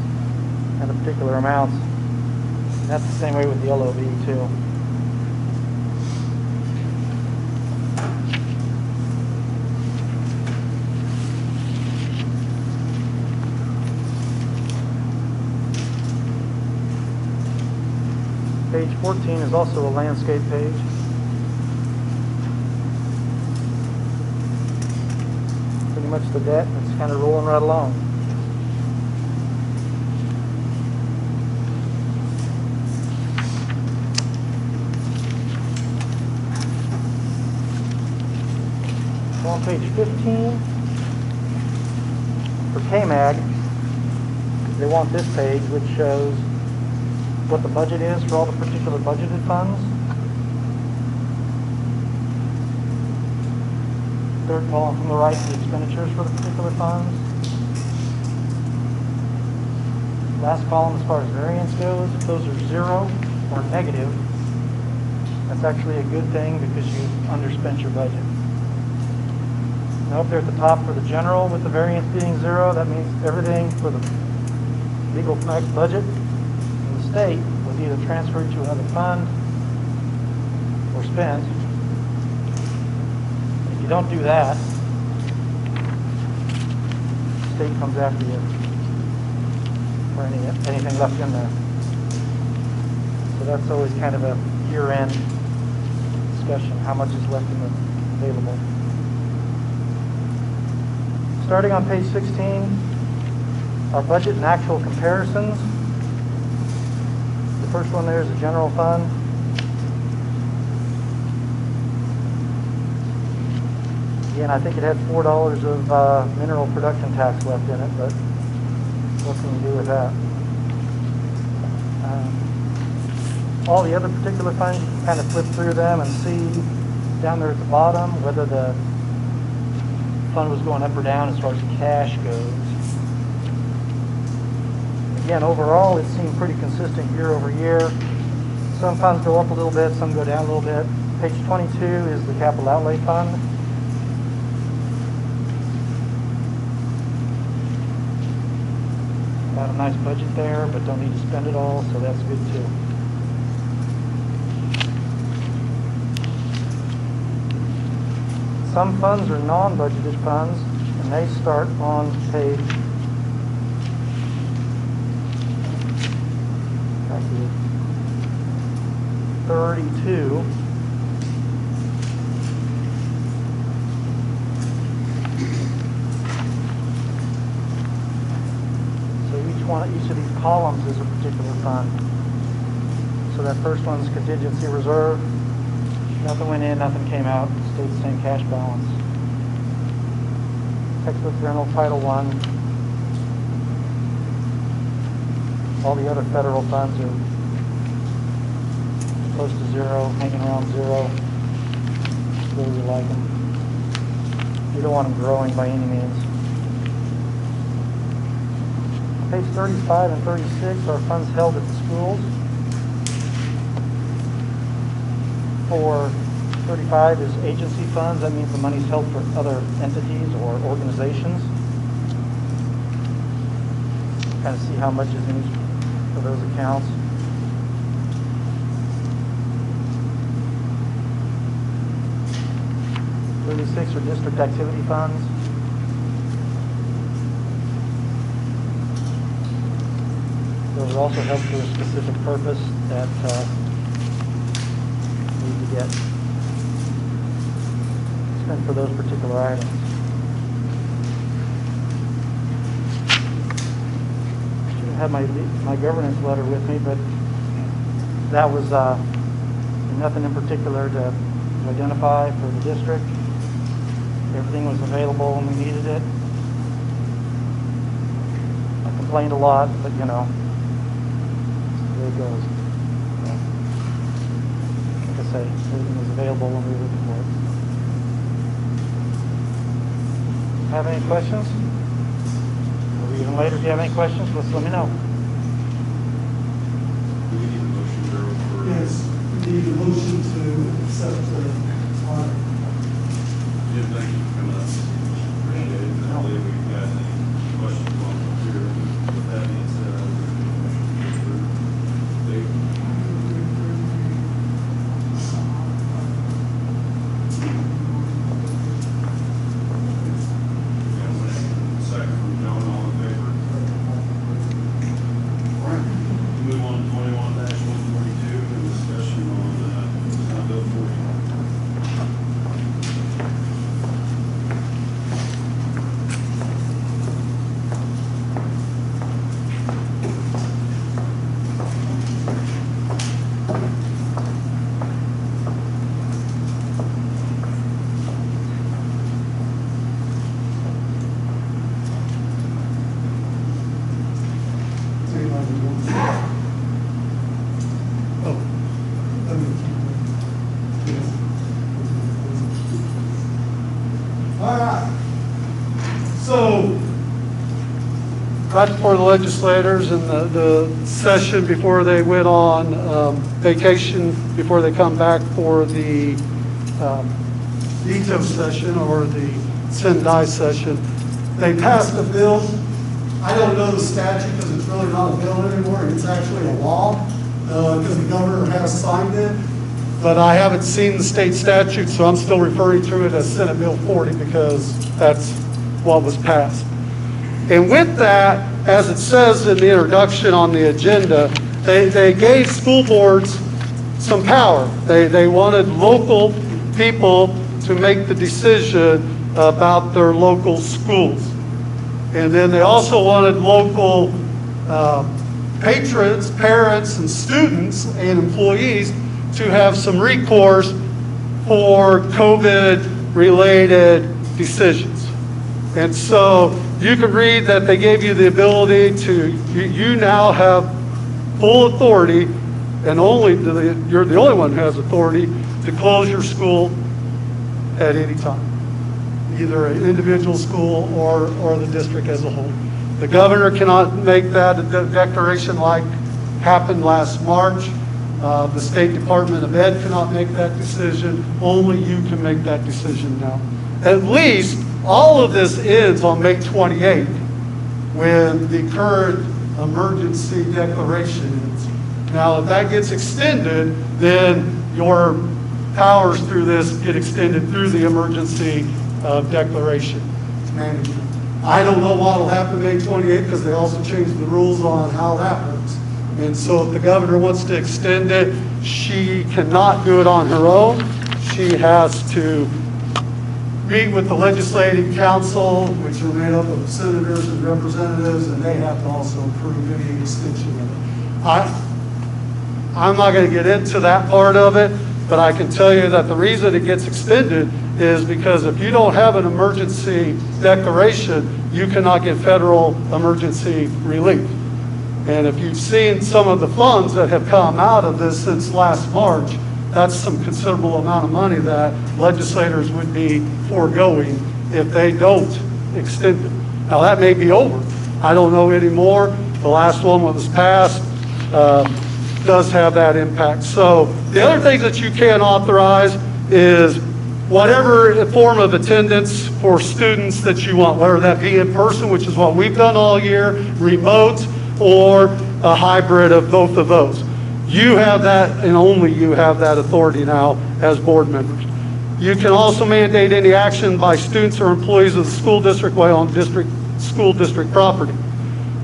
and the particular amounts. And that's the same way with the LOB too. Page 14 is also a landscape page. Pretty much the debt, it's kind of rolling right along. So on page 15, for KMAG, they want this page which shows what the budget is for all the particular budgeted funds. Third column from the right, the expenditures for the particular funds. Last column, as far as variance goes, if those are zero or negative, that's actually a good thing because you've underspent your budget. Now up there at the top for the general, with the variance being zero, that means everything for the legal max budget in the state was either transferred to another fund or spent. You can you don't do that, the state comes after you for anything left in there. So that's always kind of a year-end discussion, how much is left in the available. Starting on page 16, our budget and actual comparisons. The first one there is the general fund. Again, I think it had $4 of mineral production tax left in it, but what can you do with that? All the other particular funds, you can kind of flip through them and see down there at the bottom whether the fund was going up or down as far as cash goes. Again, overall, it seemed pretty consistent year over year. Some funds go up a little bit, some go down a little bit. Page 22 is the capital outlay fund. Got a nice budget there, but don't need to spend it all, so that's good too. Some funds are non-budgeted funds, and they start on page 32. Each of these columns is a particular fund. So that first one's contingency reserve. Nothing went in, nothing came out. Stayed the same cash balance. Textbook rental, Title I. All the other federal funds are close to zero, hanging around zero. Where we like them. You don't want them growing by any means. Page 35 and 36 are funds held at the schools. For 35 is agency funds. That means the money's held for other entities or organizations. Kind of see how much is in each of those accounts. $36 are district activity funds. Those are also held for a specific purpose that need to get spent for those particular items. I shouldn't have my governance letter with me, but that was nothing in particular to identify for the district. Everything was available when we needed it. I complained a lot, but you know. There it goes. Like I say, everything was available when we were looking for it. Have any questions? Or even later, if you have any questions, let me know. Do we need a motion, Darryl, for? Yes, we need a motion to accept the audit. Jim, thank you for coming up. Appreciate it. I believe we've got any questions on the computer. With that being said, I would make a motion to approve. Dave? Second from John, all in favor? All right. We move on to 21-142, and discussion on Senate Bill 40. That's for the legislators and the session before they went on vacation, before they come back for the veto session or the send die session. They passed a bill. I don't know the statute because it's really not a bill anymore. It's actually a law because the governor has signed it. but I haven't seen the state statute, so I'm still referring to it as Senate Bill 40 because that's what was passed. And with that, as it says in the introduction on the agenda, they gave school boards some power. They wanted local people to make the decision about their local schools. And then they also wanted local patrons, parents, and students and employees to have some recourse for COVID-related decisions. And so you can read that they gave you the ability to, you now have full authority, and you're the only one who has authority to close your school at any time, either an individual school or the district as a whole. The governor cannot make that declaration like happened last March. The State Department of Ed cannot make that decision. Only you can make that decision now. At least all of this ends on May 28th when the current emergency declaration ends. Now, if that gets extended, then your powers through this get extended through the emergency declaration management. I don't know what will happen May 28th because they also changed the rules on how that works. And so if the governor wants to extend it, she cannot do it on her own. She has to meet with the legislative council, which are made up of senators and representatives, and they have to also approve any extension of it. I'm not going to get into that part of it, but I can tell you that the reason it gets extended is because if you don't have an emergency declaration, you cannot get federal emergency relief. And if you've seen some of the funds that have come out of this since last March, that's some considerable amount of money that legislators would be foregoing if they don't extend it. Now that may be over. I don't know anymore. The last one that was passed does have that impact. So the other thing that you can authorize is whatever form of attendance for students that you want, whether that be in person, which is what we've done all year, remote, or a hybrid of both of those. You have that, and only you have that authority now as board members. You can also mandate any action by students or employees of the school district while on school district property.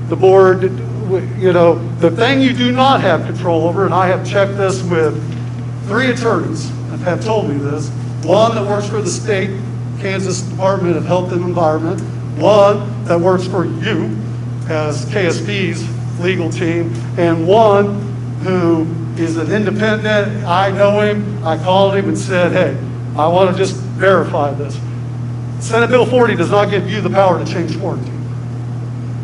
The board, the thing you do not have control over, and I have checked this with 3 attorneys that have told me this, one that works for the state, Kansas Department of Health and Environment, one that works for you as KSP's legal team, and one who is an independent. I know him. I called him and said, hey, I want to just verify this. Senate Bill 40 does not give you the power to change quarantine.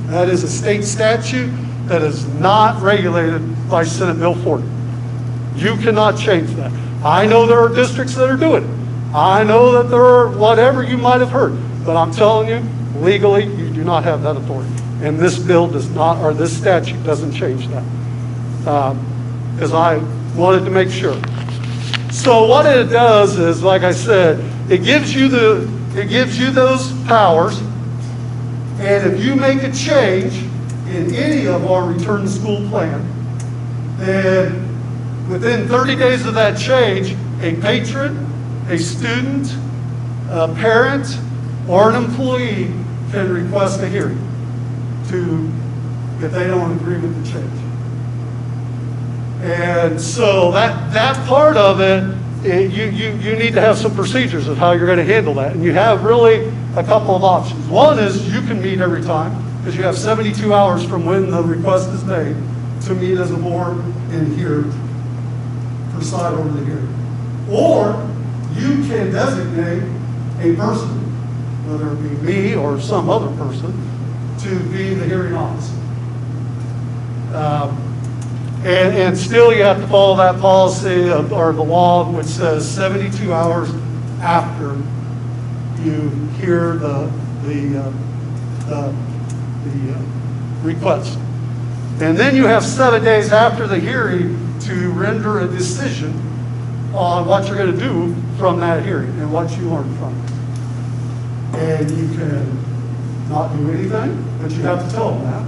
That is a state statute that is not regulated by Senate Bill 40. You cannot change that. I know there are districts that are doing it. I know that there are whatever you might have heard, but I'm telling you, legally, you do not have that authority. And this bill does not, or this statute doesn't change that. Because I wanted to make sure. So what it does is, like I said, it gives you those powers, and if you make a change in any of our return to school plan, then within 30 days of that change, a patron, a student, a parent, or an employee can request a hearing if they don't agree with the change. And so that part of it, you need to have some procedures of how you're going to handle that. And you have really a couple of options. One is you can meet every time, because you have 72 hours from when the request is made to meet as a board and preside over the hearing. Or you can designate a person, whether it be me or some other person, to be the hearing officer. And still you have to follow that policy or the law which says 72 hours after you hear the request. And then you have 7 days after the hearing to render a decision on what you're going to do from that hearing and what you learned from it. And you can not do anything, but you have to tell them that.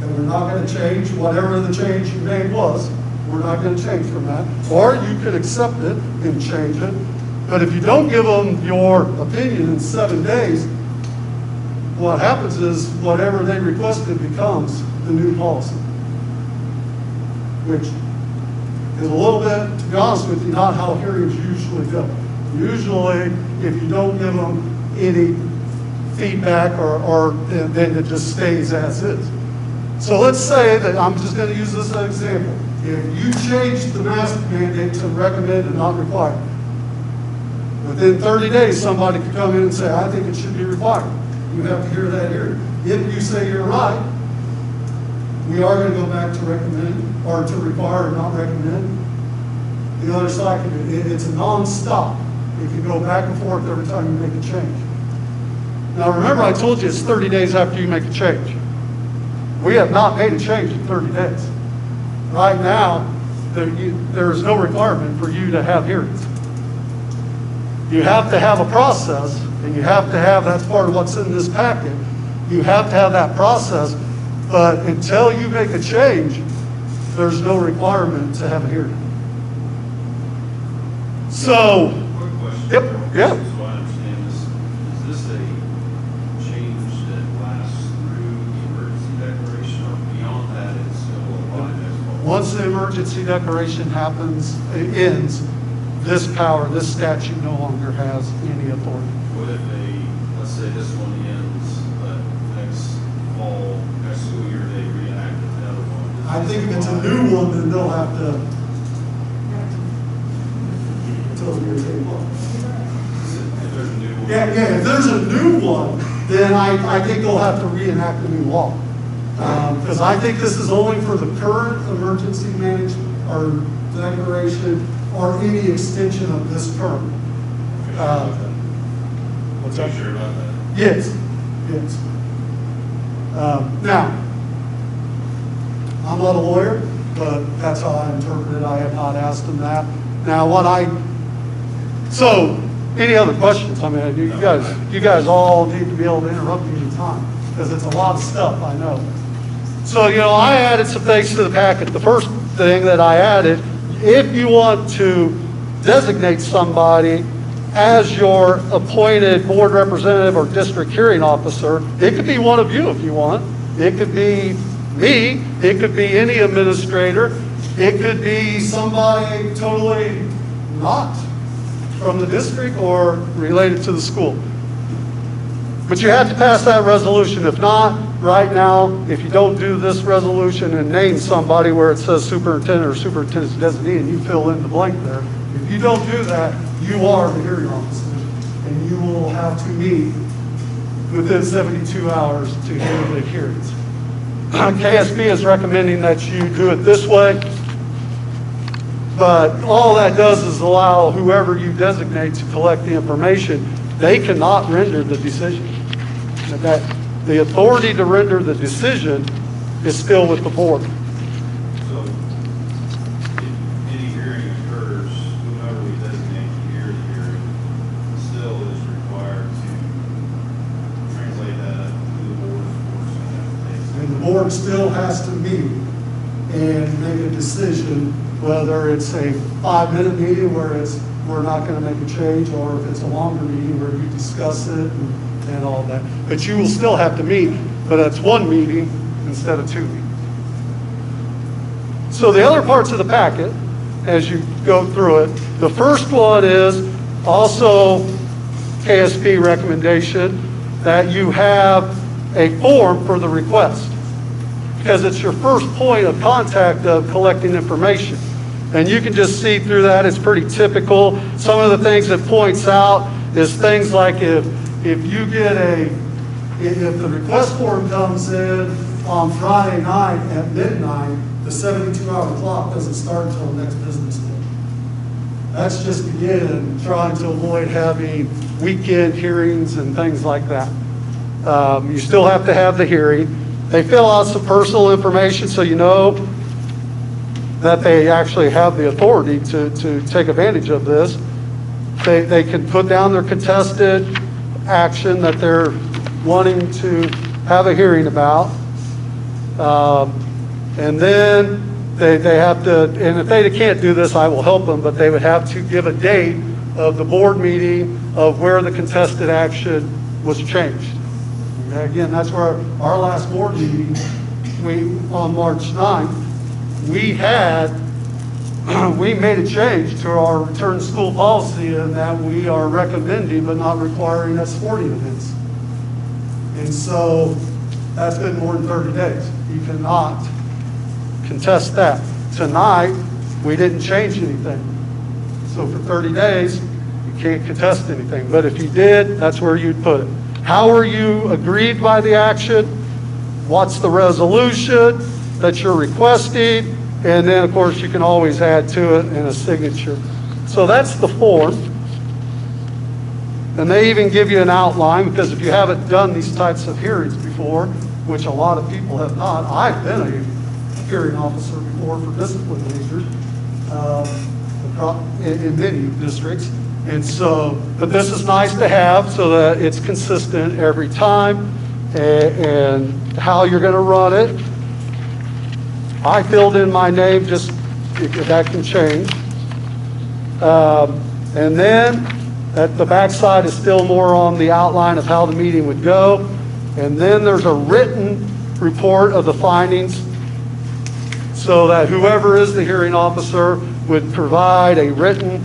And we're not going to change whatever the change you made was. We're we're not going to change from that. Or you could accept it and change it. But if you don't give them your opinion in 7 days, what happens is whatever they requested becomes the new policy. Which is a little bit, to be honest with you, not how hearings usually go. Usually, if you don't give them any feedback or then it just stays as is. So let's say that, I'm just going to use this as an example. If you change the mask mandate to recommend and not required, within 30 days, somebody could come in and say, I think it should be required. You have to hear that here. If you say you're right, we are going to go back to recommend, or to require or not recommend. The other side can do it. It's a non-stop. It can go back and forth every time you make a change. Now remember, I told you it's 30 days after you make a change. We have not made a change in 30 days. Right now, there is no requirement for you to have hearings. You have to have a process, and you have to have, that's part of what's in this packet, you have to have that process, but until you make a change, there's no requirement to have a hearing. So, Quick question. yep, yeah. So I understand this, is this a change that lasts through the emergency declaration, or beyond that, it's still applied as well? Once the emergency declaration happens, it ends, this power, this statute no longer has any authority. What if let's say this one ends, but next fall, next school year, they reenact another one? I think if it's a new one, then they'll have to tell me your take on. If there's a new one? Yeah, if there's a new one, then I think they'll have to reenact a new law. Because I think this is only for the current emergency management or declaration or any extension of this term. What's that? Sure about that? Yes, yes. Now, I'm not a lawyer, but that's how I interpret it. I have not asked them that. Now, so, any other questions? I mean, you guys all need to be able to interrupt me anytime, because it's a lot of stuff, I know. So, I added some things to the packet. The first thing that I added, if you want to designate somebody as your appointed board representative or district hearing officer, it could be one of you if you want. It could be me. It could be any administrator. It could be somebody totally not from the district or related to the school. But you have to pass that resolution. If not, right now, if you don't do this resolution and name somebody where it says superintendent or superintendent's designee and you fill in the blank there, if you don't do that, you are the hearing officer and you will have to meet within 72 hours to hear the hearings. KSB is recommending that you do it this way, but all that does is allow whoever you designate to collect the information. They cannot render the decision. The authority to render the decision is still with the board. So, if any hearing occurs, whomever we designate to hear the hearing still is required to translate that to the board, of course, and that And the board still has to meet and make a decision, whether it's a 5-minute meeting where we're not going to make a change, or if it's a longer meeting where you discuss it and all that. But you will still have to meet, but it's one meeting instead of 2 meetings. So the other parts of the packet, as you go through it, the first one is also KSB recommendation that you have a form for the request, because it's your first point of contact of collecting information. And you can just see through that, it's pretty typical. Some of the things it points out is things like if the request form comes in on Friday night at midnight, the 72-hour clock doesn't start until the next business day. That's just again trying to avoid having weekend hearings and things like that. You still have to have the hearing. They fill out some personal information so you know that they actually have the authority to take advantage of this. They can put down their contested action that they're wanting to have a hearing about. And then They have to, and if they can't do this, I will help them, but they would have to give a date of the board meeting of where the contested action was changed. Okay, again, that's where our last board meeting, on March 9th, we made a change to our return to school policy in that we are recommending but not requiring at sporting events. And so that's been more than 30 days. You cannot contest that. Tonight, we didn't change anything. So for 30 days, you can't contest anything. But if you did, that's where you'd put it. How are you agreed by the action? What's the resolution that you're requesting? And then, of course, you can always add to it in a signature. So that's the form. And they even give you an outline, because if you haven't done these types of hearings before, which a lot of people have not, I've been a hearing officer before for discipline measures in many districts. And so, but this is nice to have so that it's consistent every time and how you're going to run it. I filled in my name, just that can change. And then at the backside is still more on the outline of how the meeting would go. And then there's a written report of the findings so that whoever is the hearing officer would provide a written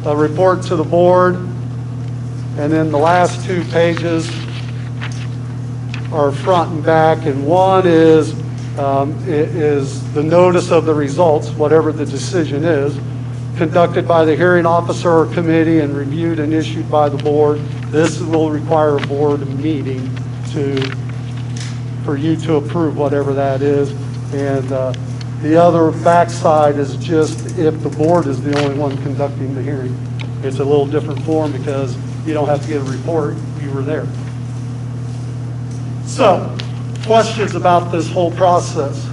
report to the board. And then the last 2 pages are front and back, and one is the notice of the results, whatever the decision is, conducted by the hearing officer or committee and reviewed and issued by the board. This will require a board meeting for you to approve whatever that is. And the other backside is just if the board is the only one conducting the hearing. It's a little different form because you don't have to get a report, you were there. So, questions about this whole process?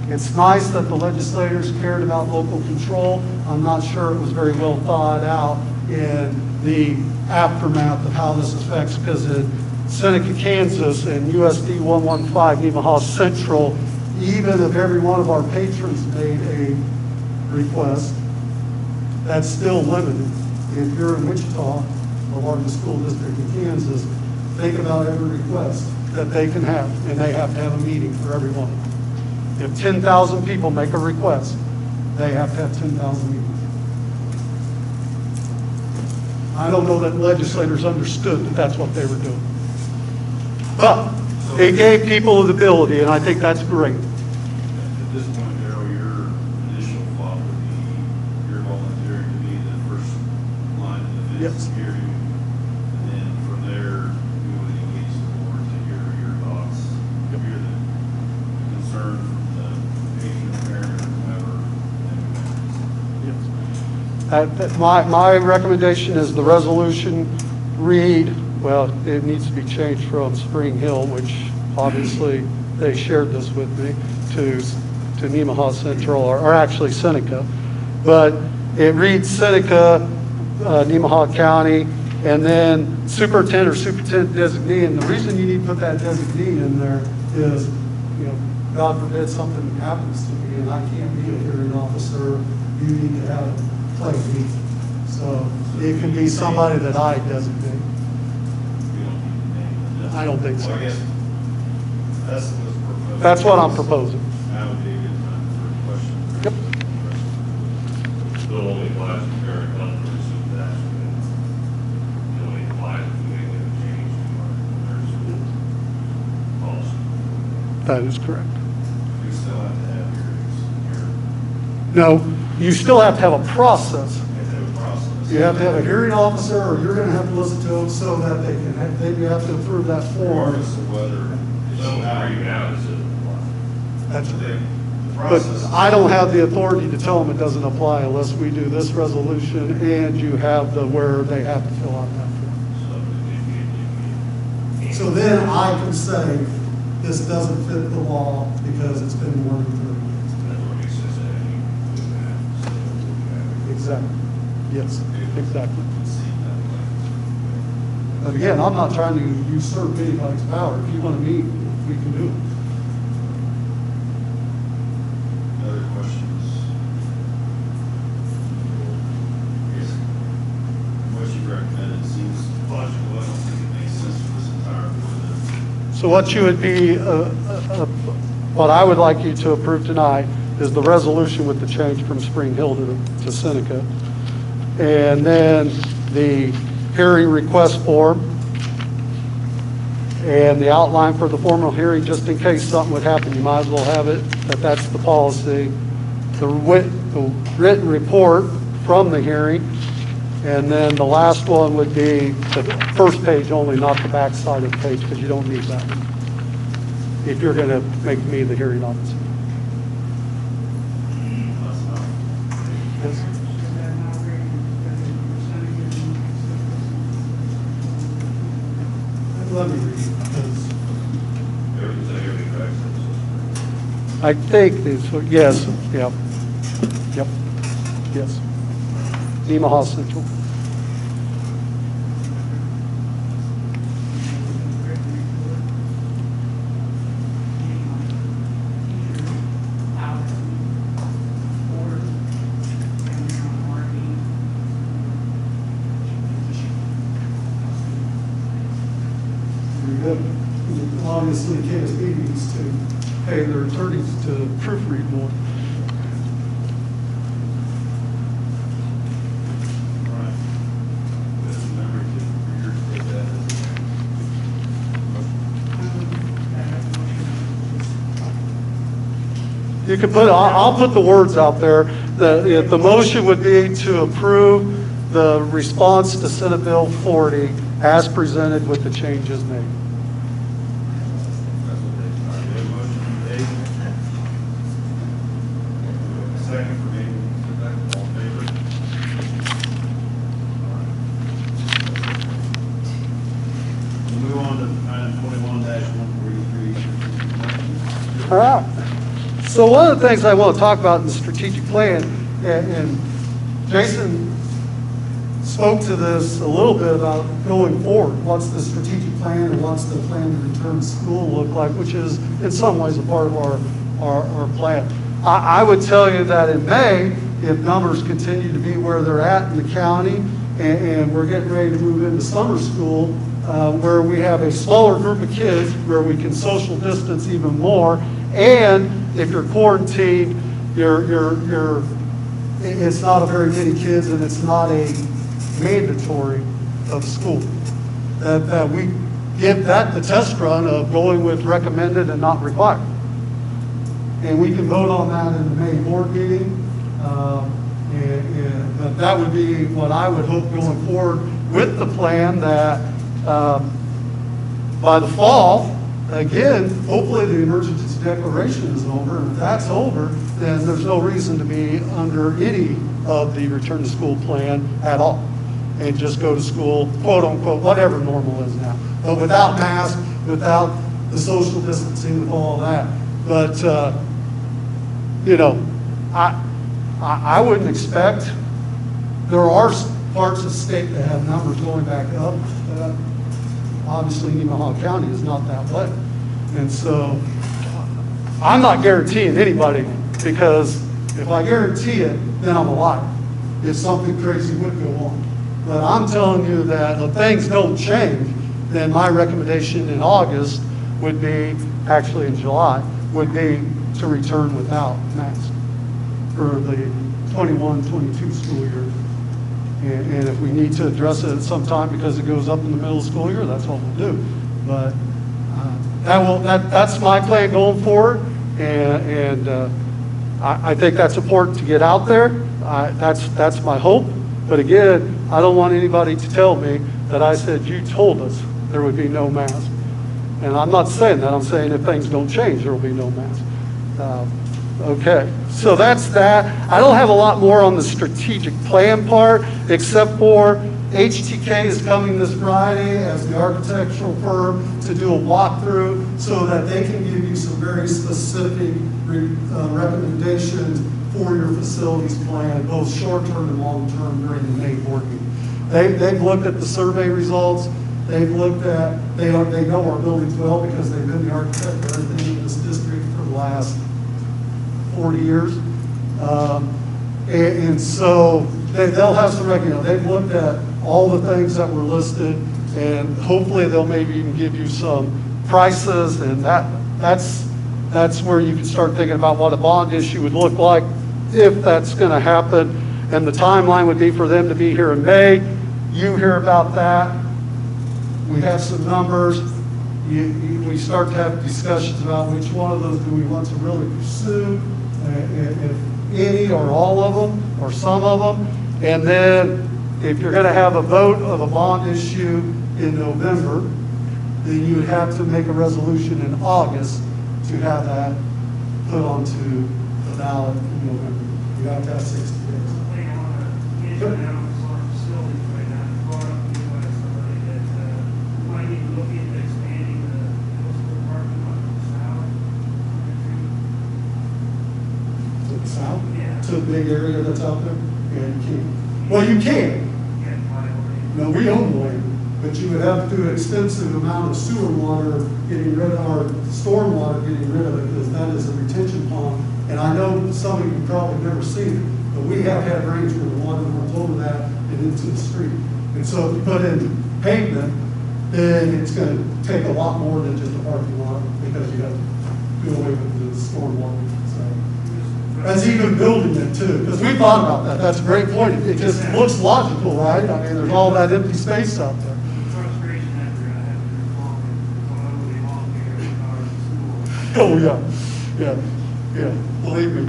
It's nice that the legislators cared about local control. I'm not sure it was very well thought out in the aftermath of how this affects, because in Seneca, Kansas and USD115 Nemaha Central, even if every one of our patrons made a request, that's still limited. If you're in Wichita, the largest school district in Kansas, think about every request that they can have, and they have to have a meeting for every one. If 10,000 people make a request, they have to have 10,000 meetings. I don't know that legislators understood that that's what they were doing. But it gave people the ability, and I think that's great. At this point, Darryl, your initial thought would be you're volunteering to be the first line of defense hearing, and then from there, you would engage the board to hear your thoughts, hear the concern from the patient, parent, or whoever. My recommendation is the resolution read, well, it needs to be changed from Spring Hill, which obviously they shared this with me, to Nemaha Central, or actually Seneca. But it reads Seneca, Nemaha County, and then superintendent or superintendent designee. And the reason you need to put that designee in there is, God forbid something happens to me and I can't be a hearing officer, you need to have a plan B. So it can be somebody that I designate. I don't think so. Well, I guess that's what's proposed. That's what I'm proposing. That would be a good time for questions. Yep. Still only applies to parent conference of that. It only applies if we make a change to our school policy. That is correct. You still have to have hearings here. No, you still have to have a process. You have to have a process. You have to have a hearing officer, or you're going to have to listen to them so that they have to approve that form. Regardless of whether it's So where you now is it? That's the But process. I don't have the authority to tell them it doesn't apply unless we do this resolution and you have where they have to fill out that form. So then I can say, this doesn't fit the law because it's been more than 30 years. Exactly. Yes, exactly. But again, I'm not trying to usurp anybody's power. If you want to meet, we can do it. So what you would be, what I would like you to approve tonight is the resolution with the change from Spring Hill to Seneca. And then the hearing request form and the outline for the formal hearing, just in case something would happen, you might as well have it, that's the policy. The written report from the hearing, and then the last one would be the first page only, not the back side of the page, because you don't need that if you're going to make me the hearing officer. Yes. Let me read it, because I think it's, yes, yep, yes. Nemaha Central. Obviously, KSB needs to pay their attorneys to proofread more. You can put, I'll put the words out there. The motion would be to approve the response to Senate Bill 40 as presented with the changes made. Second for me. All in favor? We'll move on to item 21-143. All right. So one of the things I want to talk about in the strategic plan, and Jason spoke to this a little bit about going forward. What's the strategic plan and what's the plan to return to school look like, which is in some ways a part of our plan. I would tell you that in May, if numbers continue to be where they're at in the county, and we're getting ready to move into summer school, where we have a smaller group of kids, where we can social distance even more, and if you're quarantined, it's not a very many kids, and it's not a mandatory of school. That we give that the test run of going with recommended and not required. And we can vote on that in the May board meeting. But that would be what I would hope going forward with the plan, that by the fall, again, hopefully the emergency declaration is over. And if that's over, then there's no reason to be under any of the return to school plan at all. And just go to school, quote unquote, whatever normal is now. But without masks, without the social distancing, with all that. But, you know, I wouldn't expect, there are parts of the state that have numbers going back up. Obviously, Nemaha County is not that way. And so, I'm not guaranteeing anybody, because if I guarantee it, then I'm a liar. If something crazy would go on. But I'm telling you that if things don't change, then my recommendation in August would be, actually in July, would be to return without masks for the 21-22 school year. And if we need to address it at some time because it goes up in the middle of the school year, that's what we'll do. But that's my plan going forward, and I think that's important to get out there. That's my hope. But again, I don't want anybody to tell me that I said, you told us there would be no mask. And I'm not saying that. I'm saying if things don't change, there will be no mask. Okay, so that's that. I don't have a lot more on the strategic plan part, except for HTK is coming this Friday as the architectural firm to do a walkthrough so that they can give you some very specific recommendations for your facilities plan, both short-term and long-term, during the May board meeting. They've looked at the survey results. They've looked at, they know our buildings well because they've been the architect for everything in this district for the last 40 years. And so they'll have some recognition. They've looked at all the things that were listed, and hopefully they'll maybe even give you some prices, and that's where you can start thinking about what a bond issue would look like if that's going to happen. And the timeline would be for them to be here in May. You hear about that. We have some numbers. We start to have discussions about which one of those do we want to really pursue, if any or all of them or some of them. And then if you're going to have a vote of a bond issue in November, then you would have to make a resolution in August to have that put onto the ballot in November. You have to have 60 days. I think I want to get Yep. down on some facilities right now. I brought up to you by somebody that we might need to look into expanding the middle school parking lot to the south. To the south? Yeah. To the big area that's out there? Yeah, you can't. Well, you can. Yeah, by the way. No, we own the land, but you would have to do an extensive amount of sewer water getting rid of, or storm water getting rid of it, because that is a retention pond. And I know some of you probably never seen it, but we have had rains where the water runs over that and into the street. And so if you put in pavement, then it's gonna take a lot more than just a parking lot, because you have to do away with the storm water, so. That's even building it too, because we thought about that. That's a great point. It just looks logical, right? I mean, there's all that empty space out there. Frustration after I have to volunteer in school. Oh, yeah, believe me.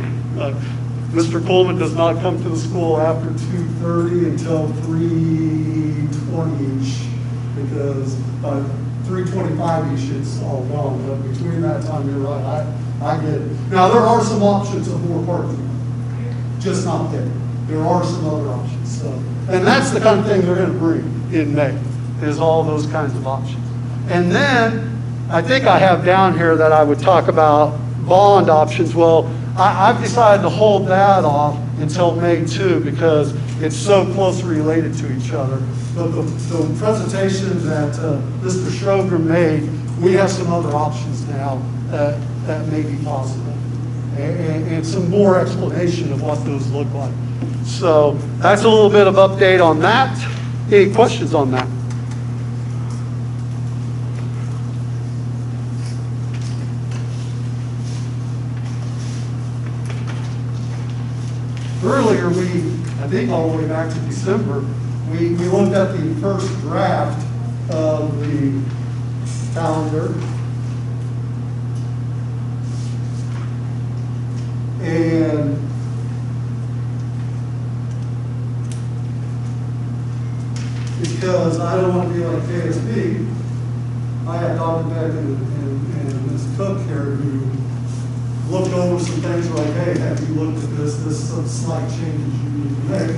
Mr. Coleman does not come to the school after 2:30 until 3:20-ish, because by 3:25-ish, it's all gone. But between that time, you're right, I get it. Now, there are some options of more parking, just not there. There are some other options, so. And that's the kind of thing they're gonna bring in May, is all those kinds of options. And then, I think I have down here that I would talk about bond options. Well, I've decided to hold that off until May too, because it's so closely related to each other. But the presentation that Mr. Schroeder made, we have some other options now that may be possible, and some more explanation of what those look like. So that's a little bit of update on that. Any questions on that? Earlier, I think all the way back to December, we looked at the first draft of the calendar. And because I don't want to be like KSB, I had Dr. Beck and Ms. Cook here who looked over some things like, hey, have you looked at this? There's some slight changes you need to make.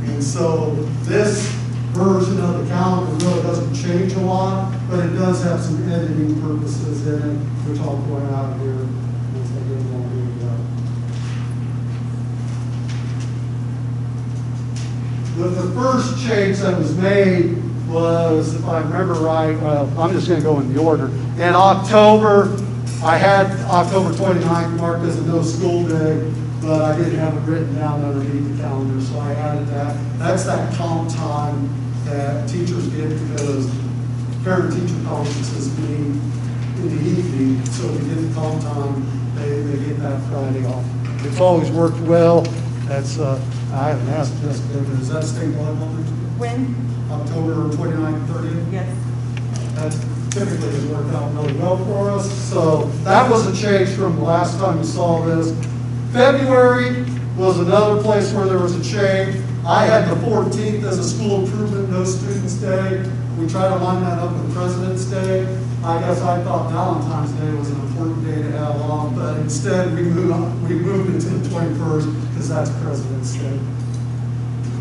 And so this version of the calendar really doesn't change a lot, but it does have some editing purposes in it, which I'll point out here once I get along here. The first change that was made was, if I remember right, I'm just going to go in the order. In October, I had October 29th marked as a no school day, but I didn't have it written down underneath the calendar, so I added that. That's that comp time that teachers get because parent-teacher conferences meet in the evening, so if you get the comp time, they get that Friday off. It's always worked well. That's, I haven't asked Jessica, but is that state level? When? October 29th, 30th? Yes. That typically has worked out really well for us. So that was a change from the last time we saw this. February was another place where there was a change. I had the 14th as a school improvement, no students day. We tried to line that up with President's Day. I guess I thought Valentine's Day was an important day to have off, but instead we moved it to the 21st because that's President's Day.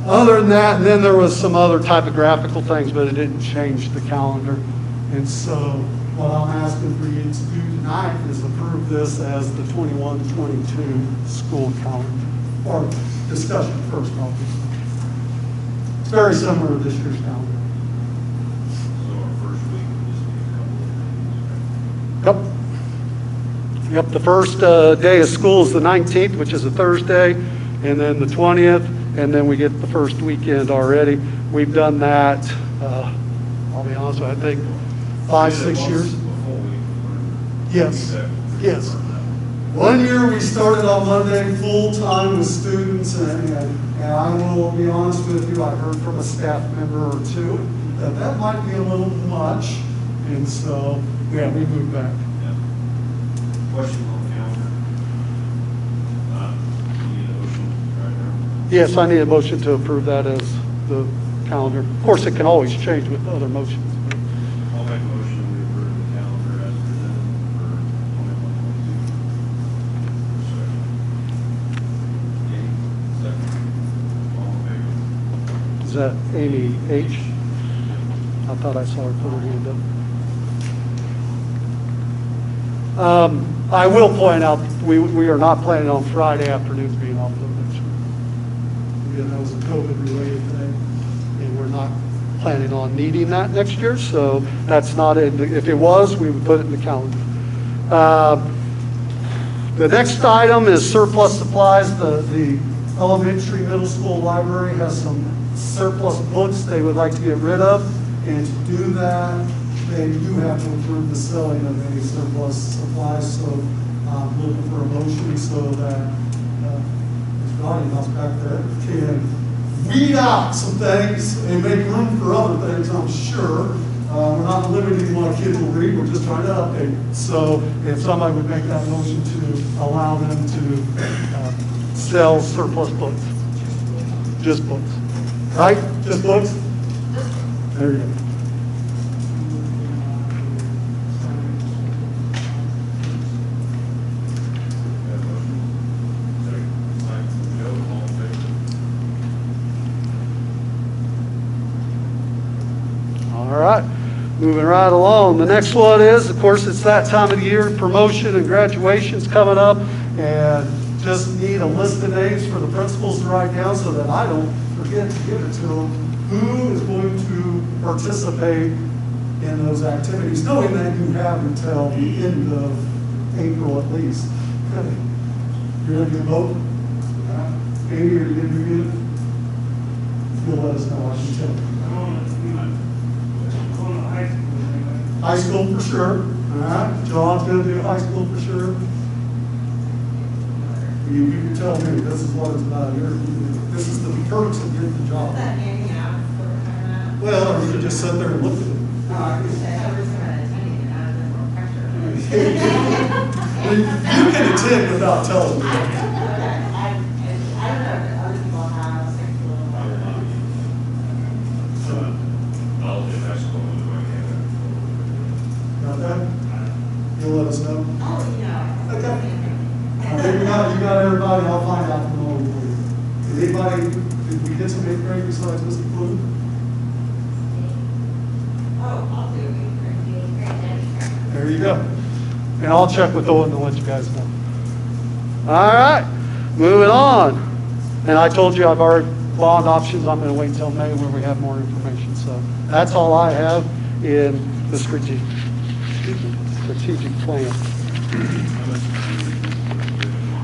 Other than that, and then there was some other typographical things, but it didn't change the calendar. And so what I'm asking for you to do tonight is approve this as the 21-22 school calendar, or discussion first, obviously. It's very similar to this year's calendar. So our first week will just be a couple of days, right? Yep, the first day of school is the 19th, which is a Thursday, and then the 20th, and then we get the first weekend already. We've done that, I'll be honest with you, I think 5-6 years. Before we Yes, yes. 1 year, we started on Monday, full-time with students, and I will be honest with you, I heard from a staff member or two that that might be a little much, and so, yeah, we moved back. Question on the calendar. You need a motion right now? Yes, I need a motion to approve that as the calendar. Of course, it can always change with other motions. I'll make a motion to approve the calendar as presented for 21-22. Second. Is that Amy H? I thought I saw her put her hand up. I will point out, we are not planning on Friday afternoons being off the next week. Again, that was a COVID-related thing, and we're not planning on needing that next year, so that's not it. If it was, we would put it in the calendar. The next item is surplus supplies. The elementary, middle school library has some surplus books they would like to get rid of, and to do that, they do have to approve the selling of any surplus supplies, so I'm looking for a motion so that Ms. House back there can weed out some things and make room for other things, I'm sure. We're not limiting what kids will read, we're just trying to update. So if somebody would make that motion to allow them to sell surplus books. Just books. Right? Just books? There you go. All right, moving right along. The next one is, of course, it's that time of the year, promotion and graduation's coming up, and just need a list of names for the principals to write down so that I don't forget to give it to them. Who is going to participate in those activities, knowing that you have until the end of April at least. Okay. You ready to vote? Amy, are you going to do it? You'll let us know, I can tell you. High school for sure. All right. John's going to do high school for sure. You can tell me this is what it's about here. This is the perks of getting the job. Well, or you can just sit there and look at it. You can attend without telling me. I'll do high school when I Got that? You'll let us know? Oh, yeah. Okay. You got everybody, I'll find out from all of you. Did anybody, did we get some eighth grade besides Mr. Blue? There you go. And I'll check with Owen to let you guys know. All right, moving on. And I told you I've already bond options. I'm going to wait until May where we have more information. So that's all I have in the strategic plan.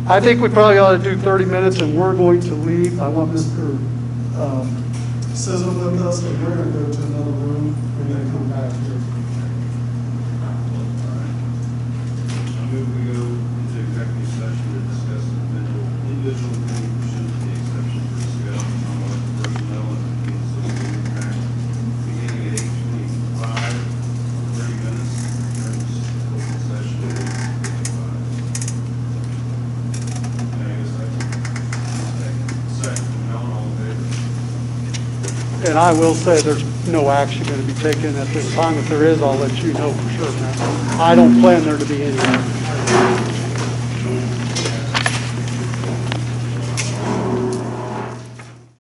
I think we probably ought to do 30 minutes, and we're going to leave. I want Mr. Sisson with us, and we're going to go to another room and then come back here. I move we go into executive session to discuss individual employee pursuant to the exception for discussion on what personnel and associated impact beginning at 8:25 for 30 minutes. During this open session at 8:55. Can I get a second? Second, Helen, all in favor? And I will say there's no action going to be taken at this time. If there is, I'll let you know for sure, man. I don't plan there to be any.